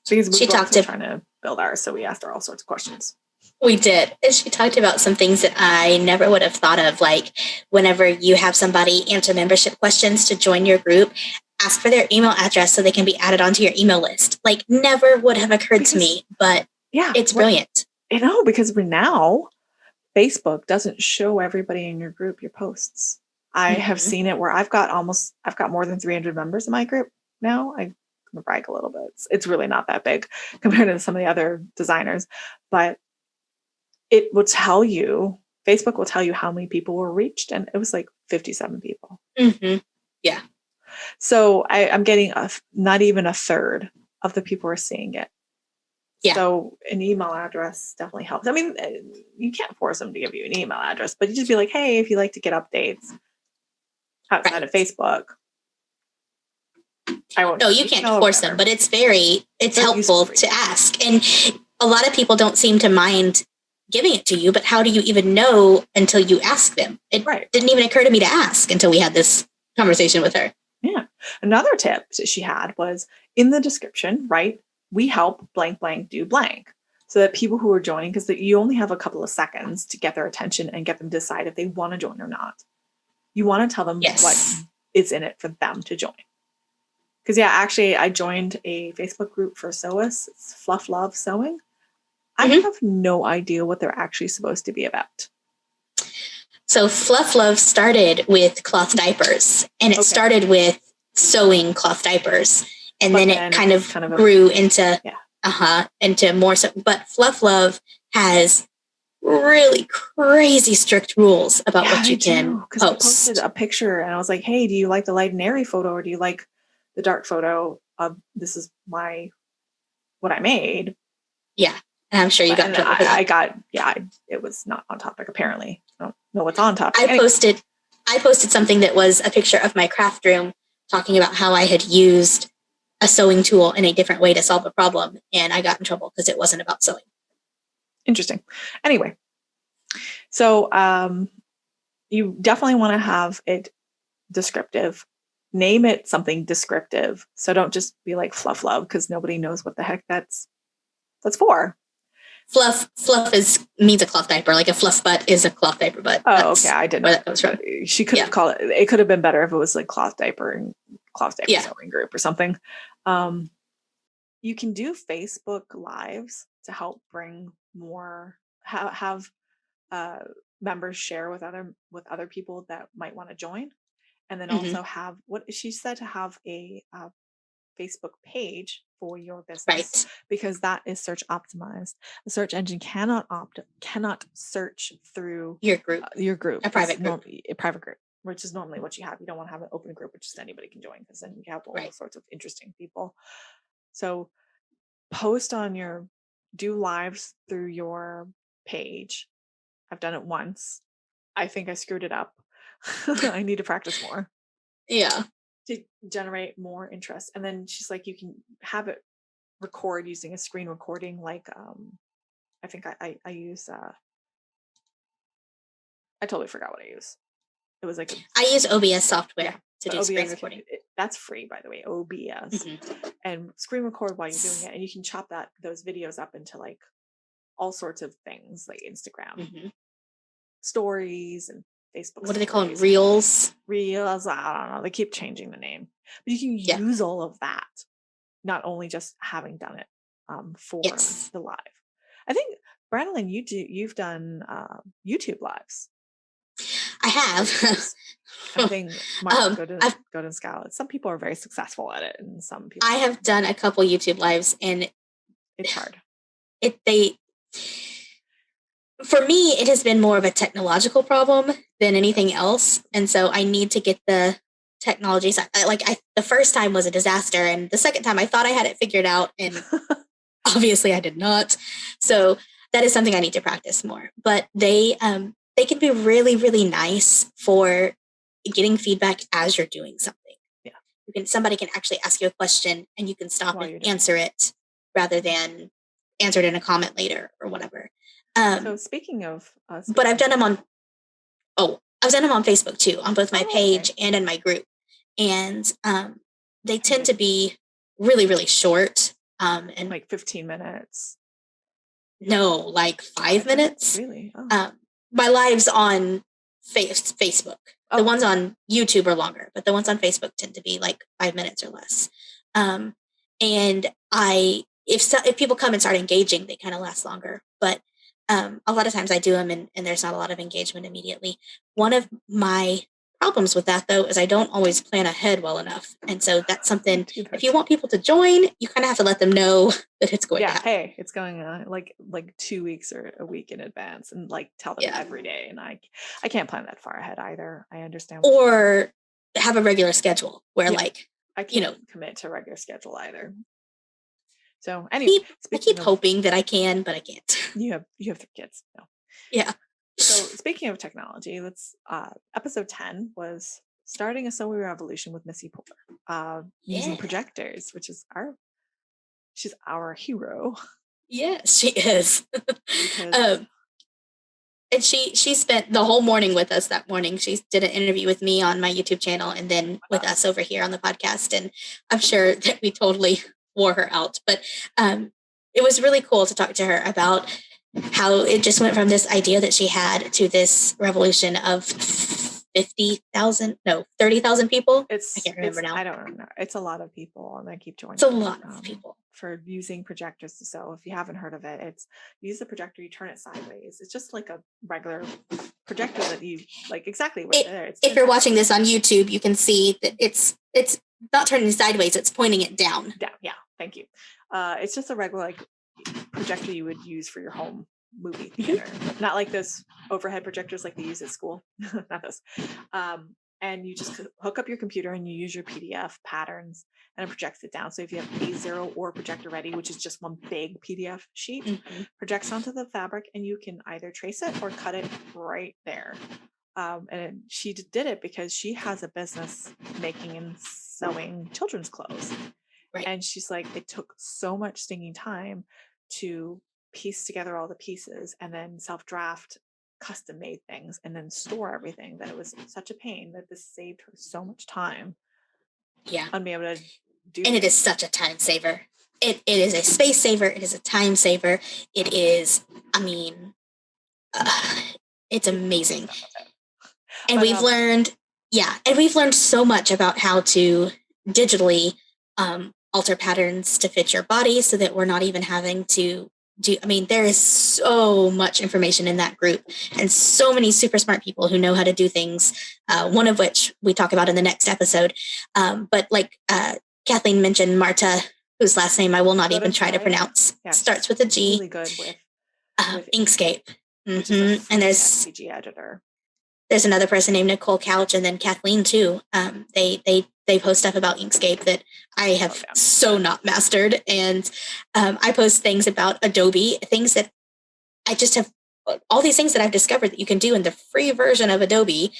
because we were trying to build ours, so we asked her all sorts of questions. We did. And she talked about some things that I never would have thought of, like whenever you have somebody answer membership questions to join your group, ask for their email address so they can be added onto your email list. Like never would have occurred to me, but it's brilliant. Because now Facebook doesn't show everybody in your group your posts. I have seen it where I've got more than 300 members in my group now. I'm going to brag a little bit. It's really not that big compared to some of the other designers, but it will tell you, Facebook will tell you how many people were reached, and it was like 57 people. Yeah. So I'm getting not even a third of the people are seeing it. Yeah. So an email address definitely helps. I mean, you can't force them to give you an email address, but you just be like, hey, if you like to get updates outside of Facebook. No, you can't force them, but it's helpful to ask. And a lot of people don't seem to mind giving it to you, but how do you even know until you ask them? It didn't even occur to me to ask until we had this conversation with her. Yeah. Another tip that she had was in the description, right? We help blank, blank, do blank. So that people who are joining, because you only have a couple of seconds to get their attention and get them to decide if they want to join or not. You want to tell them what is in it for them to join. Because actually I joined a Facebook group for Sewers. It's Fluff Love Sewing. I have no idea what they're actually supposed to be about. So Fluff Love started with cloth diapers, and it started with sewing cloth diapers, and then it kind of grew into more. But Fluff Love has really crazy strict rules about what you can post. I posted a picture, and I was like, "Hey, do you like the light and airy photo, or do you like the dark photo? This is what I made." Yeah. And I'm sure you got trouble for that. It was not on topic, apparently. I don't know what's on topic. I posted something that was a picture of my craft room talking about how I had used a sewing tool in a different way to solve a problem, and I got in trouble because it wasn't about sewing. Interesting. Anyway, so you definitely want to have it descriptive. Name it something descriptive. So don't just be like Fluff Love, because nobody knows what the heck that's for. Fluff means a cloth diaper. Like a fluff butt is a cloth diaper butt. Oh, okay. I didn't know where that comes from. She could have called it. It could have been better if it was like cloth diaper and cloth diaper sewing group or something. You can do Facebook Lives to help bring more. Have members share with other people that might want to join, and then Mhm. also have what she said to have a Facebook page for your business, Right. because that is search optimized. The search engine cannot search through Your group, your group, a private group. a private group, which is normally what you have. You don't want to have an open group, which just anybody can join, because then you have all Right. sorts of interesting people. So do lives through your page. I've done it once. I think I screwed it up. I need to practice more Yeah. to generate more interest. And then she's like, you can have it record using a screen recording, like I think I use I totally forgot what I use. It was like I use OBS software to do OBS screen recording. That's free, by the way, OBS. And screen record while you're doing it, and you can chop those videos up into like all sorts of things, like Instagram stories and Facebook. What do they call them? Reels? Reels. I don't know. They keep changing the name, but you can use all of that. Not only just having done it for the live. I think, Branalyn, you've done YouTube lives. I have. I think Mark go to Scout. Some people are very successful at it, and some people. I have done a couple YouTube lives, and it's hard. For me, it has been more of a technological problem than anything else, and so I need to get the technology. The first time was a disaster, and the second time I thought I had it figured out, and obviously I did not. So that is something I need to practice more. But they can be really, really nice for getting feedback as you're doing something. Yeah, somebody can actually ask you a question, and you can stop and answer it rather than answer it in a comment later or whatever. So speaking of, but I've done them on. I've done them on Facebook too, on both my page and in my group, and they tend to be really, really short, and like 15 minutes. No, like 5 minutes. Really? My lives on Facebook. The ones on YouTube are longer, but the ones on Facebook tend to be like 5 minutes or less. And if people come and start engaging, they kind of last longer. But a lot of times I do them and there's not a lot of engagement immediately. One of my problems with that, though, is I don't always plan ahead well enough. And so that's something, if you want people to join, you kind of have to let them know that it's going to happen. Hey, it's going like 2 weeks or a week in advance, and like tell them every day. And I can't plan that far ahead either. I understand. Or have a regular schedule where I can't commit to a regular schedule either. So anyway, I keep hoping that I can, but I can't. You have 3 kids. No. Yeah. So speaking of technology, let's episode 10 was starting a sewing revolution with Missy Poor, using projectors, which is she's our hero. Yes, she is. And she spent the whole morning with us that morning. She did an interview with me on my YouTube channel and then with us over here on the podcast. And I'm sure that we totally wore her out. But it was really cool to talk to her about how it just went from this idea that she had to this revolution of 30,000 people. I can't remember now. I don't remember. It's a lot of people, and I keep joining. It's a lot of people for using projectors to sew. If you haven't heard of it, use the projector, you turn it sideways. It's just like a regular projector that you like exactly right there. If you're watching this on YouTube, you can see that it's not turning sideways; it's pointing it down. Down, yeah. Thank you. It's just a regular projector you would use for your home movie theater, not like those overhead projectors like they use at school. Not those. And you just hook up your computer and you use your PDF patterns, and it projects it down. So if you have A0 or Projector Ready, which is just one big PDF sheet, projects onto the fabric, and you can either trace it or cut it right there. And she did it because she has a business making and sewing children's clothes. Right. And she's like, it took so much stinging time to piece together all the pieces and then self-draft custom made things and then store everything, that it was such a pain that this saved her so much time. Yeah. On being able to do and it is such a time saver. It is a space saver. It is a time saver. It is, it's amazing. And we've learned so much about how to digitally alter patterns to fit your body so that we're not even having to there is so much information in that group and so many super smart people who know how to do things, one of which we talk about in the next episode. But like Kathleen mentioned, Marta, whose last name I will not even try to pronounce, starts with a G. Really good with Inkscape. which is a free And SVG editor. There's another person named Nicole Couch, and then Kathleen too. They post stuff about Inkscape that I have so not mastered, and I post things about Adobe, things that I just have, all these things that I've discovered that you can do in the free version of Adobe.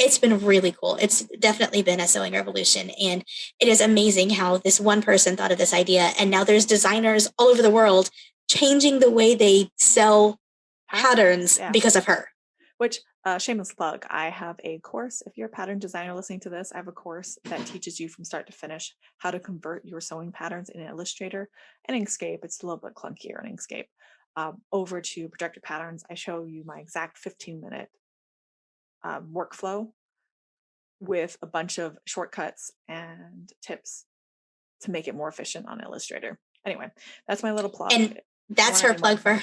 It's been really cool. It's definitely been a sewing revolution, and it is amazing how this one person thought of this idea, and now there's designers all over the world changing the way they sell patterns because of her. Which, shameless plug, I have a course. If you're a pattern designer listening to this, I have a course that teaches you from start to finish how to convert your sewing patterns in Illustrator and Inkscape. It's a little bit clunkier in Inkscape. Over to Projector Patterns, I show you my exact 15-minute workflow with a bunch of shortcuts and tips to make it more efficient on Illustrator. Anyway, that's my little plug. And that's her plug for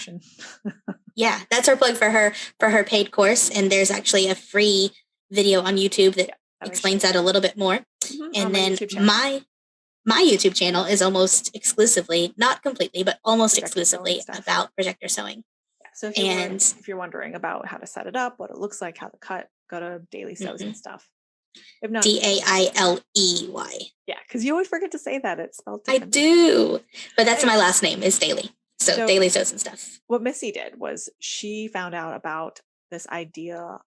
yeah, that's her plug for her paid course. And there's actually a free video on YouTube that explains that a little bit more. And then my YouTube channel is almost exclusively, not completely, but almost exclusively about projector sewing. So if you're wondering about how to set it up, what it looks like, how to cut, go to Dailey Sews and stuff. If not, Dailey. Yeah, because you always forget to say that. It's spelled differently. I do, but that's my last name is Dailey. So Dailey Sews and stuff. What Missy did was she found out about this idea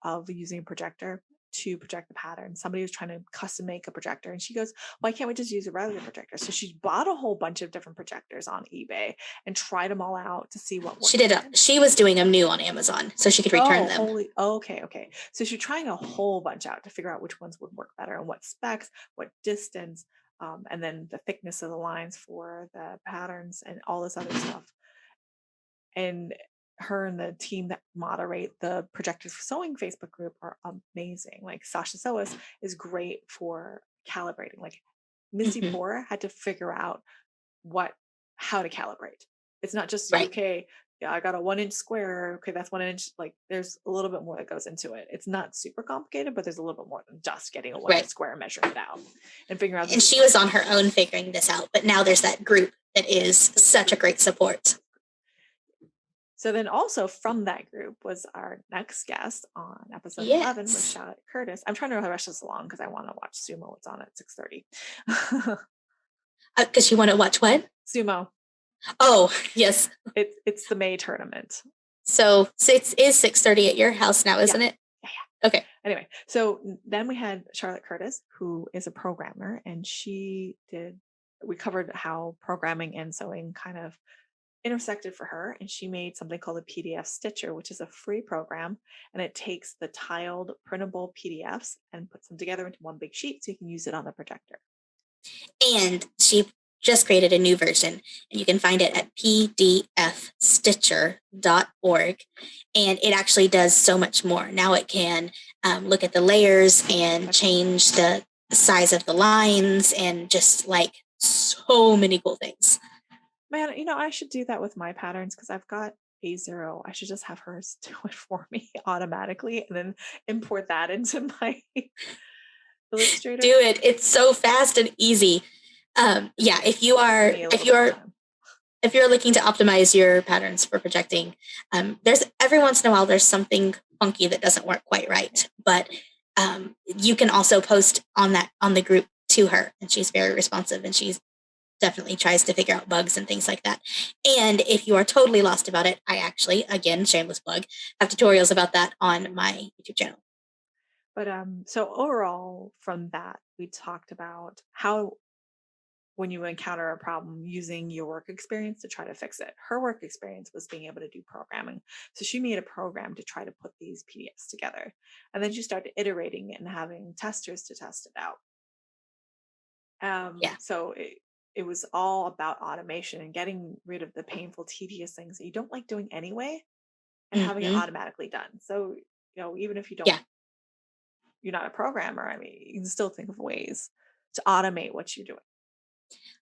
of using a projector to project the pattern. Somebody was trying to custom make a projector, and she goes, why can't we just use a regular projector? So she bought a whole bunch of different projectors on eBay and tried them all out to see what worked. She was doing them new on Amazon so she could return them. Okay. So she's trying a whole bunch out to figure out which ones would work better and what specs, what distance, and then the thickness of the lines for the patterns and all this other stuff. And her and the team that moderate the Projectors for Sewing Facebook group are amazing. Like Sasha Soas is great for calibrating. Like Missy Poor had to figure out how to calibrate. It's not just okay, yeah, I got a 1 inch square. Okay, that's 1 inch. Like there's a little bit more that goes into it. It's not super complicated, but there's a little bit more than just getting a 1 inch square and measuring it out and figuring out. And she was on her own figuring this out, but now there's that group that is such a great support. So then also from that group was our next guest on episode 11 with Charlotte Curtis. I'm trying to rush this along because I want to watch Sumo. It's on at 6:30. Because you want to watch what? Sumo. Oh, yes. It's the May tournament. So it is 6:30 at your house now, isn't it? Yeah. Okay. Anyway, so then we had Charlotte Curtis, who is a programmer, and we covered how programming and sewing kind of intersected for her, and she made something called a PDF Stitcher, which is a free program, and it takes the tiled printable PDFs and puts them together into one big sheet so you can use it on the projector. And she just created a new version, and you can find it at pdfstitcher.org, and it actually does so much more. Now it can look at the layers and change the size of the lines and just like so many cool things. Man, I should do that with my patterns because I've got A0. I should just have hers do it for me automatically and then import that into my Illustrator. Do it. It's so fast and easy. If you're looking to optimize your patterns for projecting, there's every once in a while there's something funky that doesn't work quite right, but you can also post on the group to her, and she's very responsive, and she's definitely tries to figure out bugs and things like that. And if you are totally lost about it, I actually, again, shameless plug, have tutorials about that on my YouTube channel. But so overall from that, we talked about how when you encounter a problem, using your work experience to try to fix it. Her work experience was being able to do programming. So she made a program to try to put these PDFs together. And then she started iterating and having testers to test it out. So it was all about automation and getting rid of the painful, tedious things that you don't like doing anyway and having it automatically done. So, even if you don't, you're not a programmer, I mean, you can still think of ways to automate what you're doing.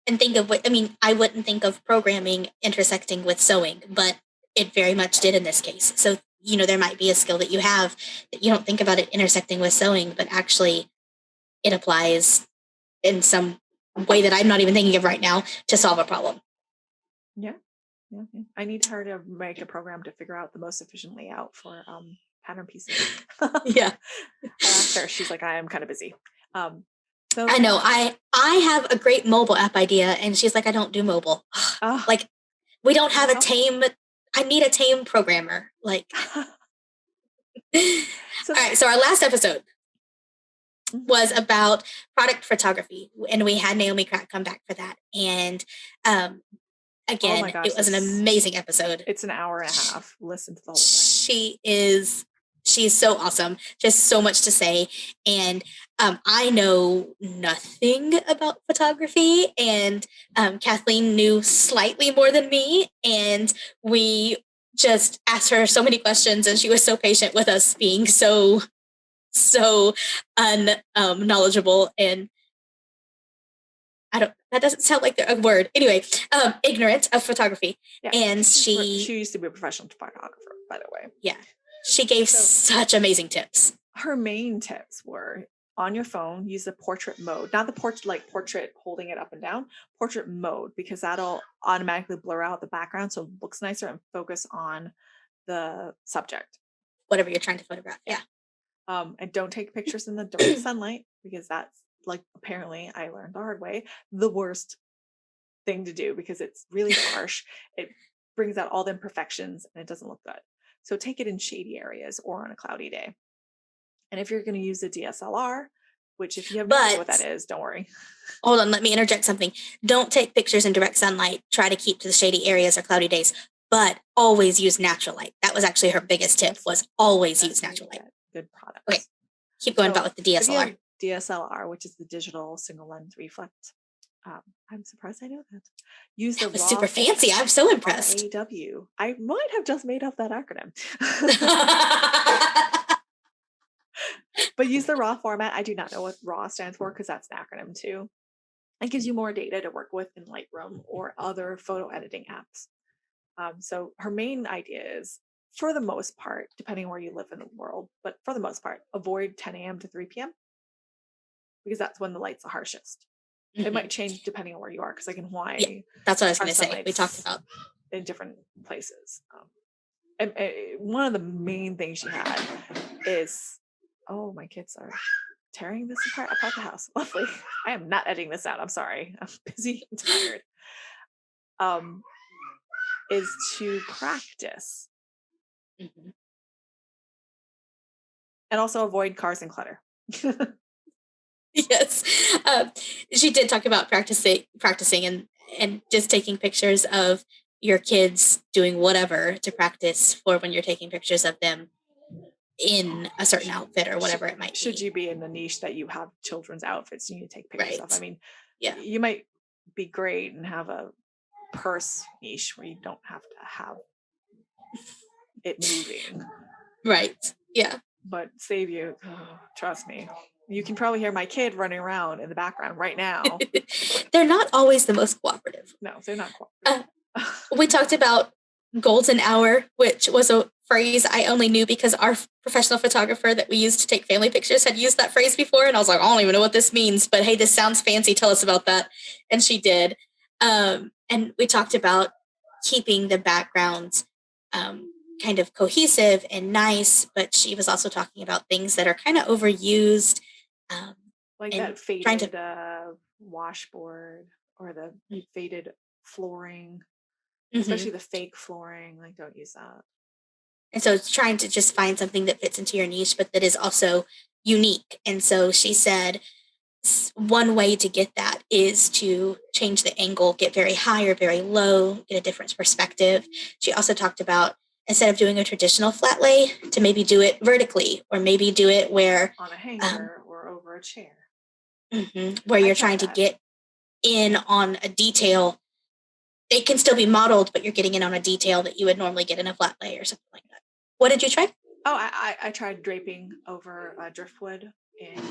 and think of what, I mean, I wouldn't think of programming intersecting with sewing, but it very much did in this case. So, there might be a skill that you have that you don't think about it intersecting with sewing, but actually it applies in some way that I'm not even thinking of right now to solve a problem. Yeah. I need her to make a program to figure out the most efficient layout for pattern pieces. Yeah. I asked her, she's like, I am kind of busy. So I know. I have a great mobile app idea, and she's like, I don't do mobile. Like, we don't have a tame. I need a tame programmer. Like, all right. So our last episode was about product photography, and we had Naomi Crack come back for that. And again, it was an amazing episode. It's an hour and a half. Listen to the whole thing. She's so awesome. Just so much to say. And I know nothing about photography, and Kathleen knew slightly more than me. And we just asked her so many questions, and she was so patient with us being so knowledgeable. And that doesn't sound like a word. Anyway, ignorant of photography. Yeah, and she used to be a professional photographer, by the way. Yeah. She gave such amazing tips. Her main tips were, on your phone, use the portrait mode, not the portrait holding it up and down, portrait mode, because that'll automatically blur out the background so it looks nicer and focus on the subject. Whatever you're trying to photograph. Yeah. And don't take pictures in the direct sunlight, because that's, like, apparently I learned the hard way, the worst thing to do, because it's really harsh. It brings out all the imperfections and it doesn't look good. So take it in shady areas or on a cloudy day. And if you're going to use a DSLR, which if you have no idea what that is, don't worry. Hold on, let me interject something. Don't take pictures in direct sunlight. Try to keep to the shady areas or cloudy days, but always use natural light. That was actually her biggest tip, was always use natural light. Good products. Okay, keep going about with the DSLR. DSLR, which is the digital single lens reflex. I'm surprised I know that. Use the raw super fancy. I'm so impressed. RAW. I might have just made up that acronym. But use the raw format. I do not know what RAW stands for, because that's an acronym too. It gives you more data to work with in Lightroom or other photo editing apps. So her main idea is, for the most part, depending where you live in the world, but for the most part, avoid 10 a.m. to 3 p.m. because that's when the light's the harshest. Mm-hmm. It might change depending on where you are, because like in Hawaii, yeah, that's what I was going to say. We talked about in different places. And one of the main things she had is, oh, my kids are tearing this apart the house. Lovely. I am not editing this out. I'm sorry. I'm busy and tired. Is to practice. Mm-hmm. And also avoid cars and clutter. Yes. She did talk about practicing and just taking pictures of your kids doing whatever to practice for when you're taking pictures of them in a certain outfit or whatever it might be. Should you be in the niche that you have children's outfits you need to take pictures of? I mean, yeah, you might be great and have a purse niche where you don't have to have it moving. Right. Yeah. But save you, trust me. You can probably hear my kid running around in the background right now. They're not always the most cooperative. No, they're not cooperative. We talked about golden hour, which was a phrase I only knew because our professional photographer that we used to take family pictures had used that phrase before. And I was like, I don't even know what this means, but hey, this sounds fancy. Tell us about that. And she did. And we talked about keeping the backgrounds kind of cohesive and nice, but she was also talking about things that are kind of overused. Like that faded washboard or the faded flooring, especially the fake flooring. Like, don't use that. And so it's trying to just find something that fits into your niche, but that is also unique. And so she said one way to get that is to change the angle, get very high or very low, get a different perspective. She also talked about, instead of doing a traditional flat lay, to maybe do it vertically, or maybe do it where on a hanger or over a chair. Where you're trying to get in on a detail. It can still be modeled, but you're getting in on a detail that you would normally get in a flat lay or something like that. What did you try? Oh, I tried draping over driftwood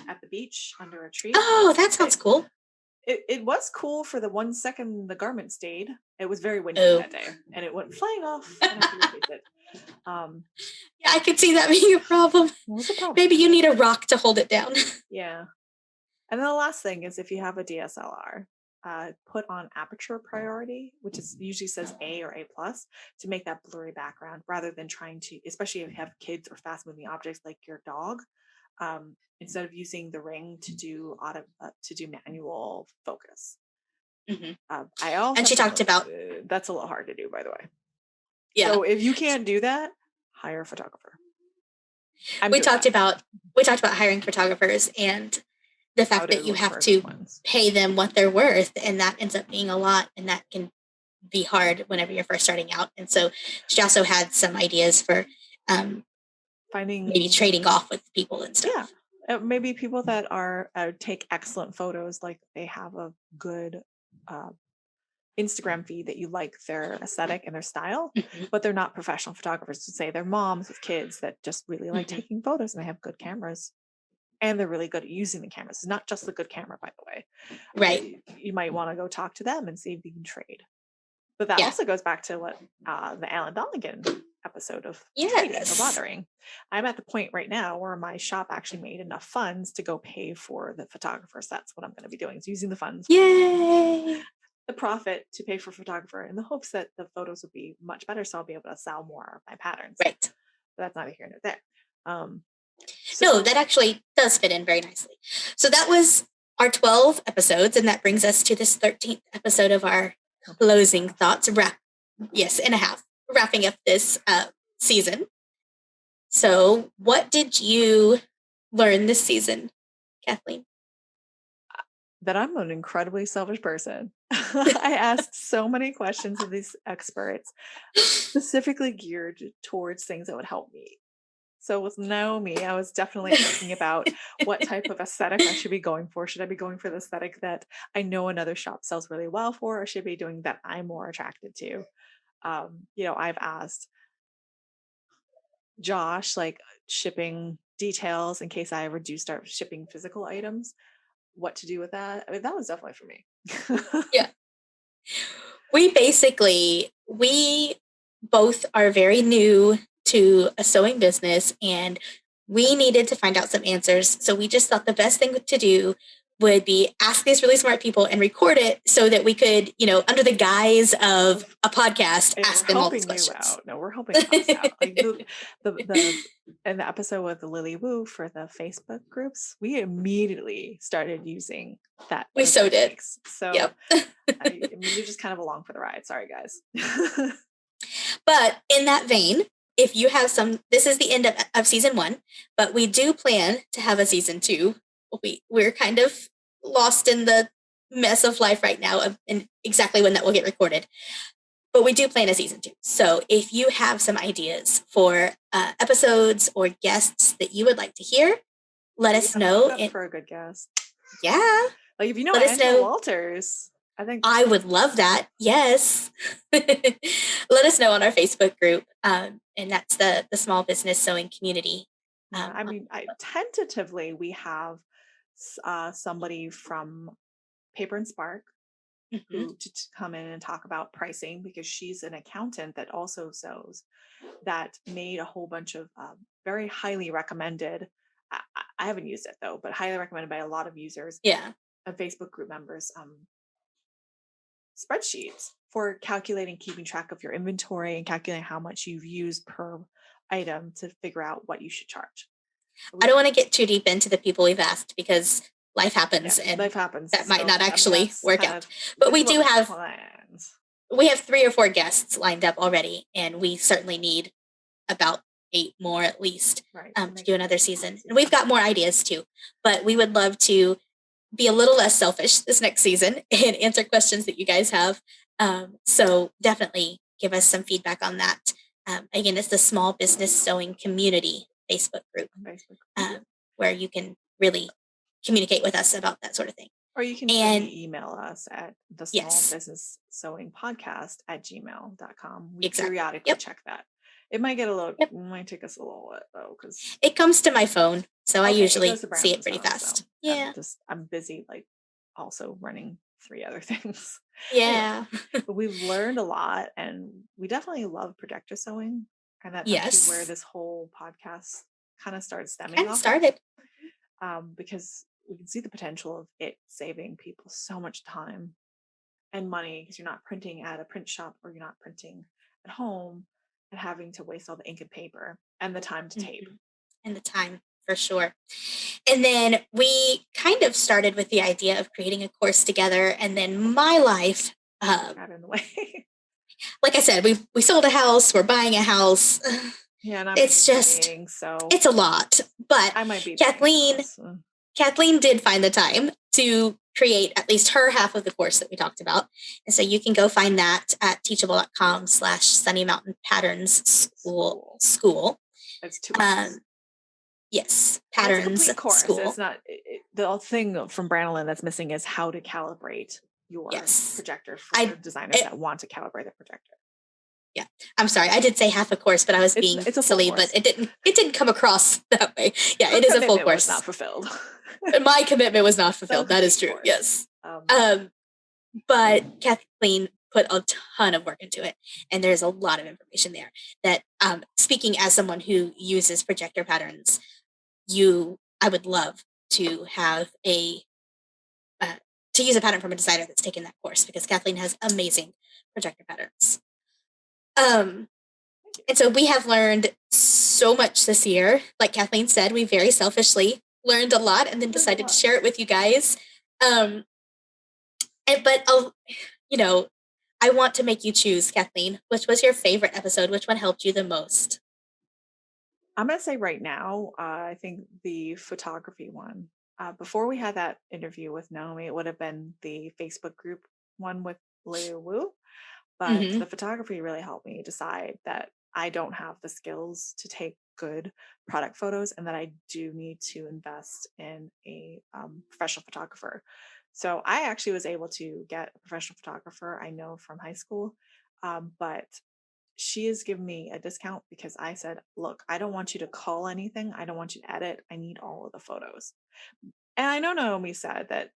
at the beach under a tree. Oh, that sounds cool. It was cool for the 1 second the garment stayed. It was very windy Oh. that day, and it went flying off. And I had to replace it. Yeah, I could see that being a problem. It was a problem. Maybe you need a rock to hold it down. Yeah. And then the last thing is, if you have a DSLR, put on Aperture Priority, which is usually says A or A plus, to make that blurry background, rather than trying to, especially if you have kids or fast moving objects like your dog. Instead of using the ring to do manual focus. Mhm. I also And she talked about that's a little hard to do, by the way. Yeah. So if you can't do that, hire a photographer. We talked about hiring photographers and the fact that you have to pay them what they're worth, and that ends up being a lot, and that can be hard whenever you're first starting out. And so she also had some ideas for finding, maybe trading off with people and stuff. Yeah, maybe people that are take excellent photos, like they have a good Instagram feed that you like their aesthetic and their style, but they're not professional photographers. To say they're moms with kids that just really like taking photos, and they have good cameras, and they're really good at using the cameras. It's not just the good camera, by the way. Right. You might want to go talk to them and see if you can trade. But that also goes back to what the Alan Donegan episode of trading or bartering. I'm at the point right now where my shop actually made enough funds to go pay for the photographers. That's what I'm going to be doing, is using the funds. Yay! The profit to pay for photographer, in the hopes that the photos will be much better, so I'll be able to sell more of my patterns. Right. But that's neither here nor there. No, that actually does fit in very nicely. So that was our 12 episodes, and that brings us to this 13th episode of our closing thoughts. And a half. Wrapping up this season. So what did you learn this season, Kathleen? That I'm an incredibly selfish person. I asked so many questions of these experts, specifically geared towards things that would help me. So with Naomi, I was definitely thinking about what type of aesthetic I should be going for. Should I be going for the aesthetic that I know another shop sells really well for, or should I be doing that I'm more attracted to? I've asked Josh, like, shipping details in case I ever do start shipping physical items, what to do with that. I mean, that was definitely for me. Yeah. We both are very new to a sewing business, and we needed to find out some answers. So we just thought the best thing to do would be ask these really smart people and record it so that we could, under the guise of a podcast, ask them all these questions. No, we're helping us out. Like in the episode with Lily Wu for the Facebook groups, we immediately started using that. We so did. So yep. You're just kind of along for the ride. Sorry, guys. But in that vein, if you have this is the end of season 1, but we do plan to have a season 2. We're kind of lost in the mess of life right now and exactly when that will get recorded. But we do plan a season 2. So if you have some ideas for episodes or guests that you would like to hear, let us know. For a good guest. Yeah. Like if you know Angela Walters, I think I would love that. Yes. Let us know on our Facebook group. And that's the Small Business Sewing Community. Tentatively, we have somebody from Paper and Spark who to come in and talk about pricing, because she's an accountant that also sews, that made a whole bunch of very highly recommended. I haven't used it though, but highly recommended by a lot of users. Yeah. Of Facebook group members. Spreadsheets for calculating, keeping track of your inventory and calculating how much you've used per item to figure out what you should charge. I don't want to get too deep into the people we've asked, because life happens, and that might not actually work out. But we do have plans. We have 3 or 4 guests lined up already, and we certainly need about 8 more at least to do another season. And we've got more ideas too, but we would love to be a little less selfish this next season and answer questions that you guys have. So definitely give us some feedback on that. Again, it's the Small Business Sewing Community Facebook group, where you can really communicate with us about that sort of thing. Or you can email us at the Small Business Sewing Podcast at gmail.com. We periodically check that. It might get it might take us a little bit though, because it comes to my phone, so I usually see it pretty fast. So I'm busy like also running 3 other things. Yeah. Anyway, but we've learned a lot, and we definitely love projector sewing. And that's actually where Yes. this whole podcast kind of started stemming Kind of off started. of, because we can see the potential of it saving people so much time and money, because you're not printing at a print shop, or you're not printing at home and having to waste all the ink and paper and the time to tape. Mhm. And the time, for sure. And then we kind of started with the idea of creating a course together. And then my life, Got in the way. like I said, we sold a house, we're buying a house. Yeah, and I'm It's just, studying, so it's a lot. But I might be Kathleen, buying Kathleen did find the time to create at least her half of the course that we talked about. And so you can go find that at teachable.com/Sunny Mountain Patterns School. It's 2 weeks. Yes, And it's a Patterns complete course. School. It's not the thing from Branalyn that's missing is how to calibrate your projector for designers that want to calibrate the projector. Yeah, I'm sorry. I did say half a course, but I was being silly. But it didn't come across that way. Yeah, it is a full course. Was not fulfilled. My commitment was not fulfilled. That is true. Course. Yes. But Kathleen put a ton of work into it, and there's a lot of information there. That speaking as someone who uses projector patterns, I would love to have to use a pattern from a designer that's taken that course, because Kathleen has amazing projector patterns. And so we have learned so much this year. Like Kathleen said, we very selfishly learned a lot and then decided to share it with you guys. But I want to make you choose, Kathleen. Which was your favorite episode? Which one helped you the most? I'm going to say right now, I think the photography one. Before we had that interview with Naomi, it would have been the Facebook group one with Liu Wu. But the photography really helped me decide that I don't have the skills to take good product photos, and that I do need to invest in a professional photographer. So I actually was able to get a professional photographer I know from high school, but she has given me a discount because I said, look, I don't want you to call anything. I don't want you to edit. I need all of the photos. And I know Naomi said that,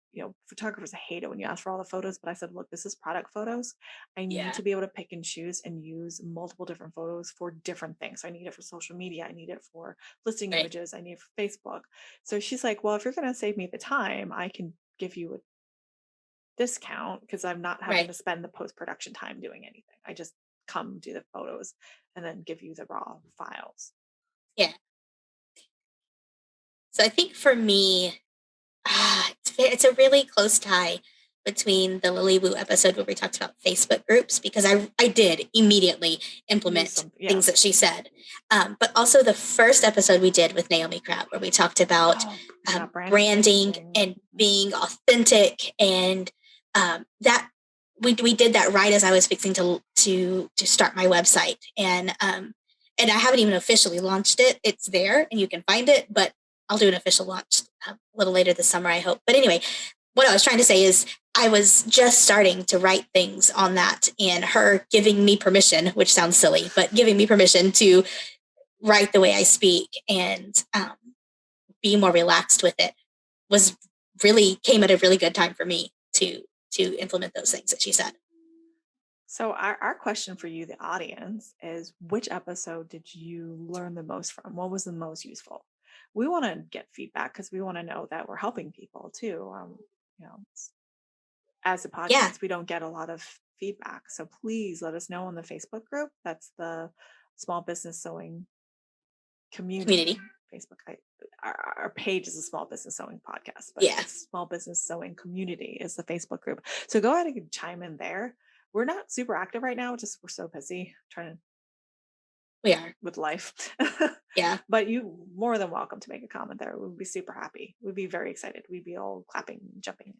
photographers hate it when you ask for all the photos, but I said, look, this is product photos. I need to be able to pick and choose and use multiple different photos for different things. So I need it for social media. I need it for listing images. I need it for Facebook. So she's like, well, if you're going to save me the time, I can give you a discount, because I'm not having to spend the post-production time doing anything. I just come do the photos and then give you the raw files. Yeah. So I think for me, it's a really close tie between the Lily Wu episode where we talked about Facebook groups, because I did immediately implement things that she said. But also the first episode we did with Naomi Crab, where we talked about branding and being authentic, and that we did that right as I was fixing to start my website, and I haven't even officially launched it. It's there and you can find it, but I'll do an official launch a little later this summer, I hope. But anyway, what I was trying to say is I was just starting to write things on that, and her giving me permission, which sounds silly, but giving me permission to write the way I speak and be more relaxed with it came at a really good time for me to implement those things that she said. So our question for you, the audience, is which episode did you learn the most from? What was the most useful? We want to get feedback because we want to know that we're helping people too. As a podcast, we don't get a lot of feedback. So please let us know on the Facebook group. That's the Small Business Sewing Community. Facebook. Our page is a Small Business Sewing podcast, but Small Business Sewing Community is the Facebook group. So go ahead and chime in there. We're not super active right now, just we're so busy trying to. We are with life. Yeah. But you more than welcome to make a comment there. We'd be super happy. We'd be very excited. We'd be all clapping, jumping.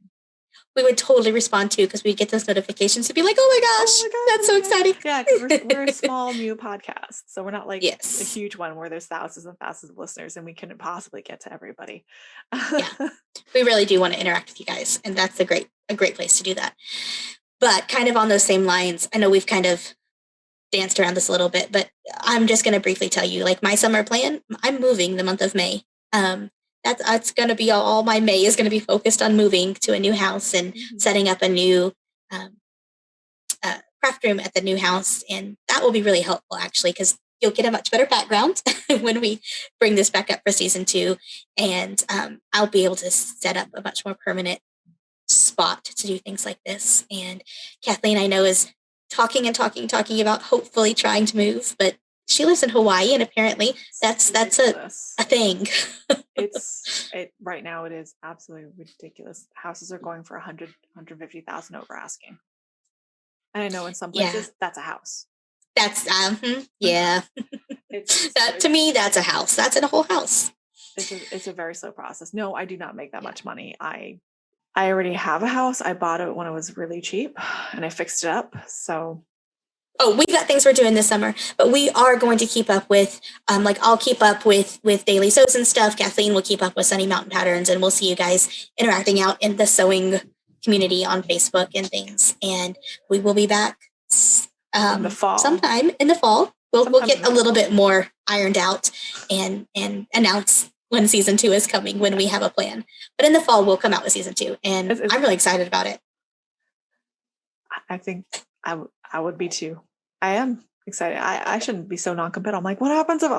We would totally respond to, because we'd get those notifications to be like, oh my gosh, that's so exciting. Yeah, because we're a small new podcast. So we're not like a huge one where there's thousands and thousands of listeners and we couldn't possibly get to everybody. We really do want to interact with you guys. And that's a great place to do that. But kind of on those same lines, I know we've kind of danced around this a little bit, but I'm just going to briefly tell you, like, my summer plan, I'm moving the month of May. that's going to be all my May is going to be focused on moving to a new house and setting up a new craft room at the new house. And that will be really helpful, actually, because you'll get a much better background when we bring this back up for season 2. And I'll be able to set up a much more permanent spot to do things like this. And Kathleen, I know, is talking about hopefully trying to move, but she lives in Hawaii, and apparently that's a thing. Right now it is absolutely ridiculous. Houses are going for 150,000 over asking. And I know in some places that's a house. That's to me, that's a house. That's in a whole house. It's a very slow process. No, I do not make that much money. I already have a house. I bought it when it was really cheap and I fixed it up. So we got things we're doing this summer, but we are going to keep up with, I'll keep up with Dailey Sews and stuff. Kathleen will keep up with Sunny Mountain Patterns, and we'll see you guys interacting out in the sewing community on Facebook and things. And we will be back in the fall. Sometime in the fall. We'll get a little bit more ironed out and announce when season 2 is coming, when we have a plan. But in the fall, we'll come out with season 2, and I'm really excited about it. I think I would be too. I am excited. I shouldn't be so non-committal. I'm like, what happens if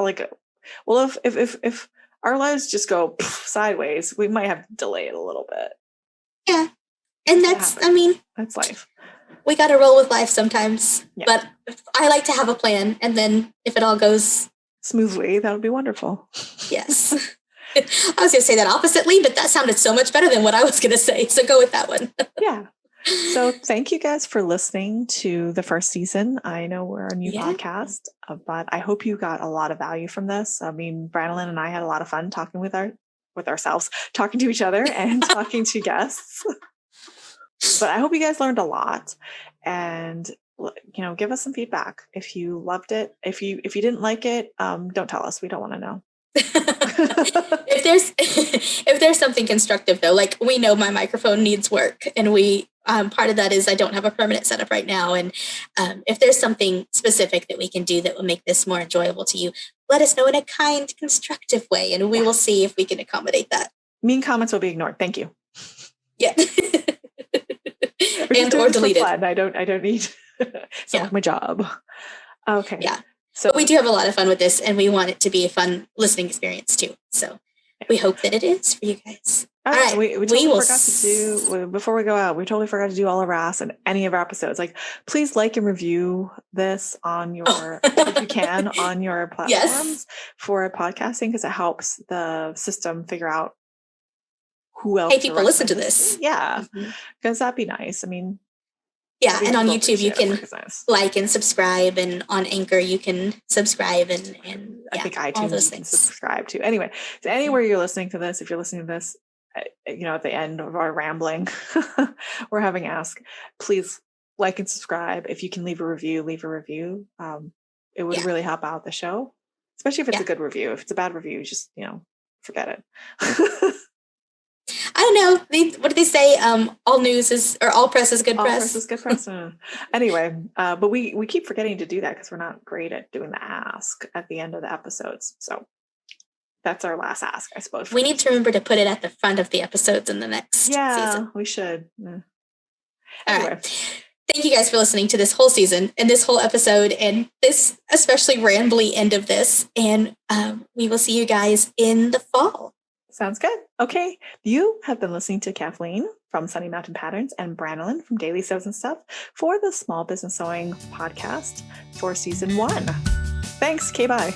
our lives just go sideways, we might have to delay it a little bit. Yeah. And that's life. We got to roll with life sometimes, but I like to have a plan. And then if it all goes smoothly, that would be wonderful. Yes. I was going to say that oppositely, but that sounded so much better than what I was going to say. So go with that one. Yeah. So thank you guys for listening to the first season. I know we're a new podcast, but I hope you got a lot of value from this. I mean, Branalyn and I had a lot of fun talking with ourselves, talking to each other and talking to guests. But I hope you guys learned a lot, and give us some feedback if you loved it. If you didn't like it, don't tell us. We don't want to know. if there's something constructive though, like we know my microphone needs work, and we part of that is I don't have a permanent setup right now, and if there's something specific that we can do that will make this more enjoyable to you, let us know in a kind, constructive way, and we will see if we can accommodate that. Mean comments will be ignored. Thank you. Yeah. And or deleted. I don't need like my job. Okay. Yeah. So but we do have a lot of fun with this, and we want it to be a fun listening experience too. So we hope that it is for you guys. All right. We totally forgot to do, before we go out, we totally forgot to do all of our ask in any of our episodes. Like, please like and review this on your, if you can, on your platforms for podcasting, because it helps the system figure out who else. Hey, people listen to this. Yeah. Because that'd be nice. I mean, yeah. And on YouTube, you can like and subscribe, and on Anchor, you can subscribe and I think iTunes all those things. Subscribe to. Anyway, so anywhere you're listening to this, if you're listening to this, at the end of our rambling, we're having ask, please like and subscribe. If you can leave a review, it would really help out the show, especially if it's a good review. If it's a bad review, just, forget it. I don't know. What do they say? All news is, or all press is good press. All press is good press. Anyway, but we keep forgetting to do that because we're not great at doing the ask at the end of the episodes. So that's our last ask, I suppose. We need to remember to put it at the front of the episodes in the next season. We should. Yeah. Anyway. All right. Thank you guys for listening to this whole season and this whole episode and this especially rambly end of this. And we will see you guys in the fall. Sounds good. Okay. You have been listening to Kathleen from Sunny Mountain Patterns and Branalyn from Dailey Sews and Stuff for the Small Business Sewing podcast for season 1. Thanks. Okay, bye.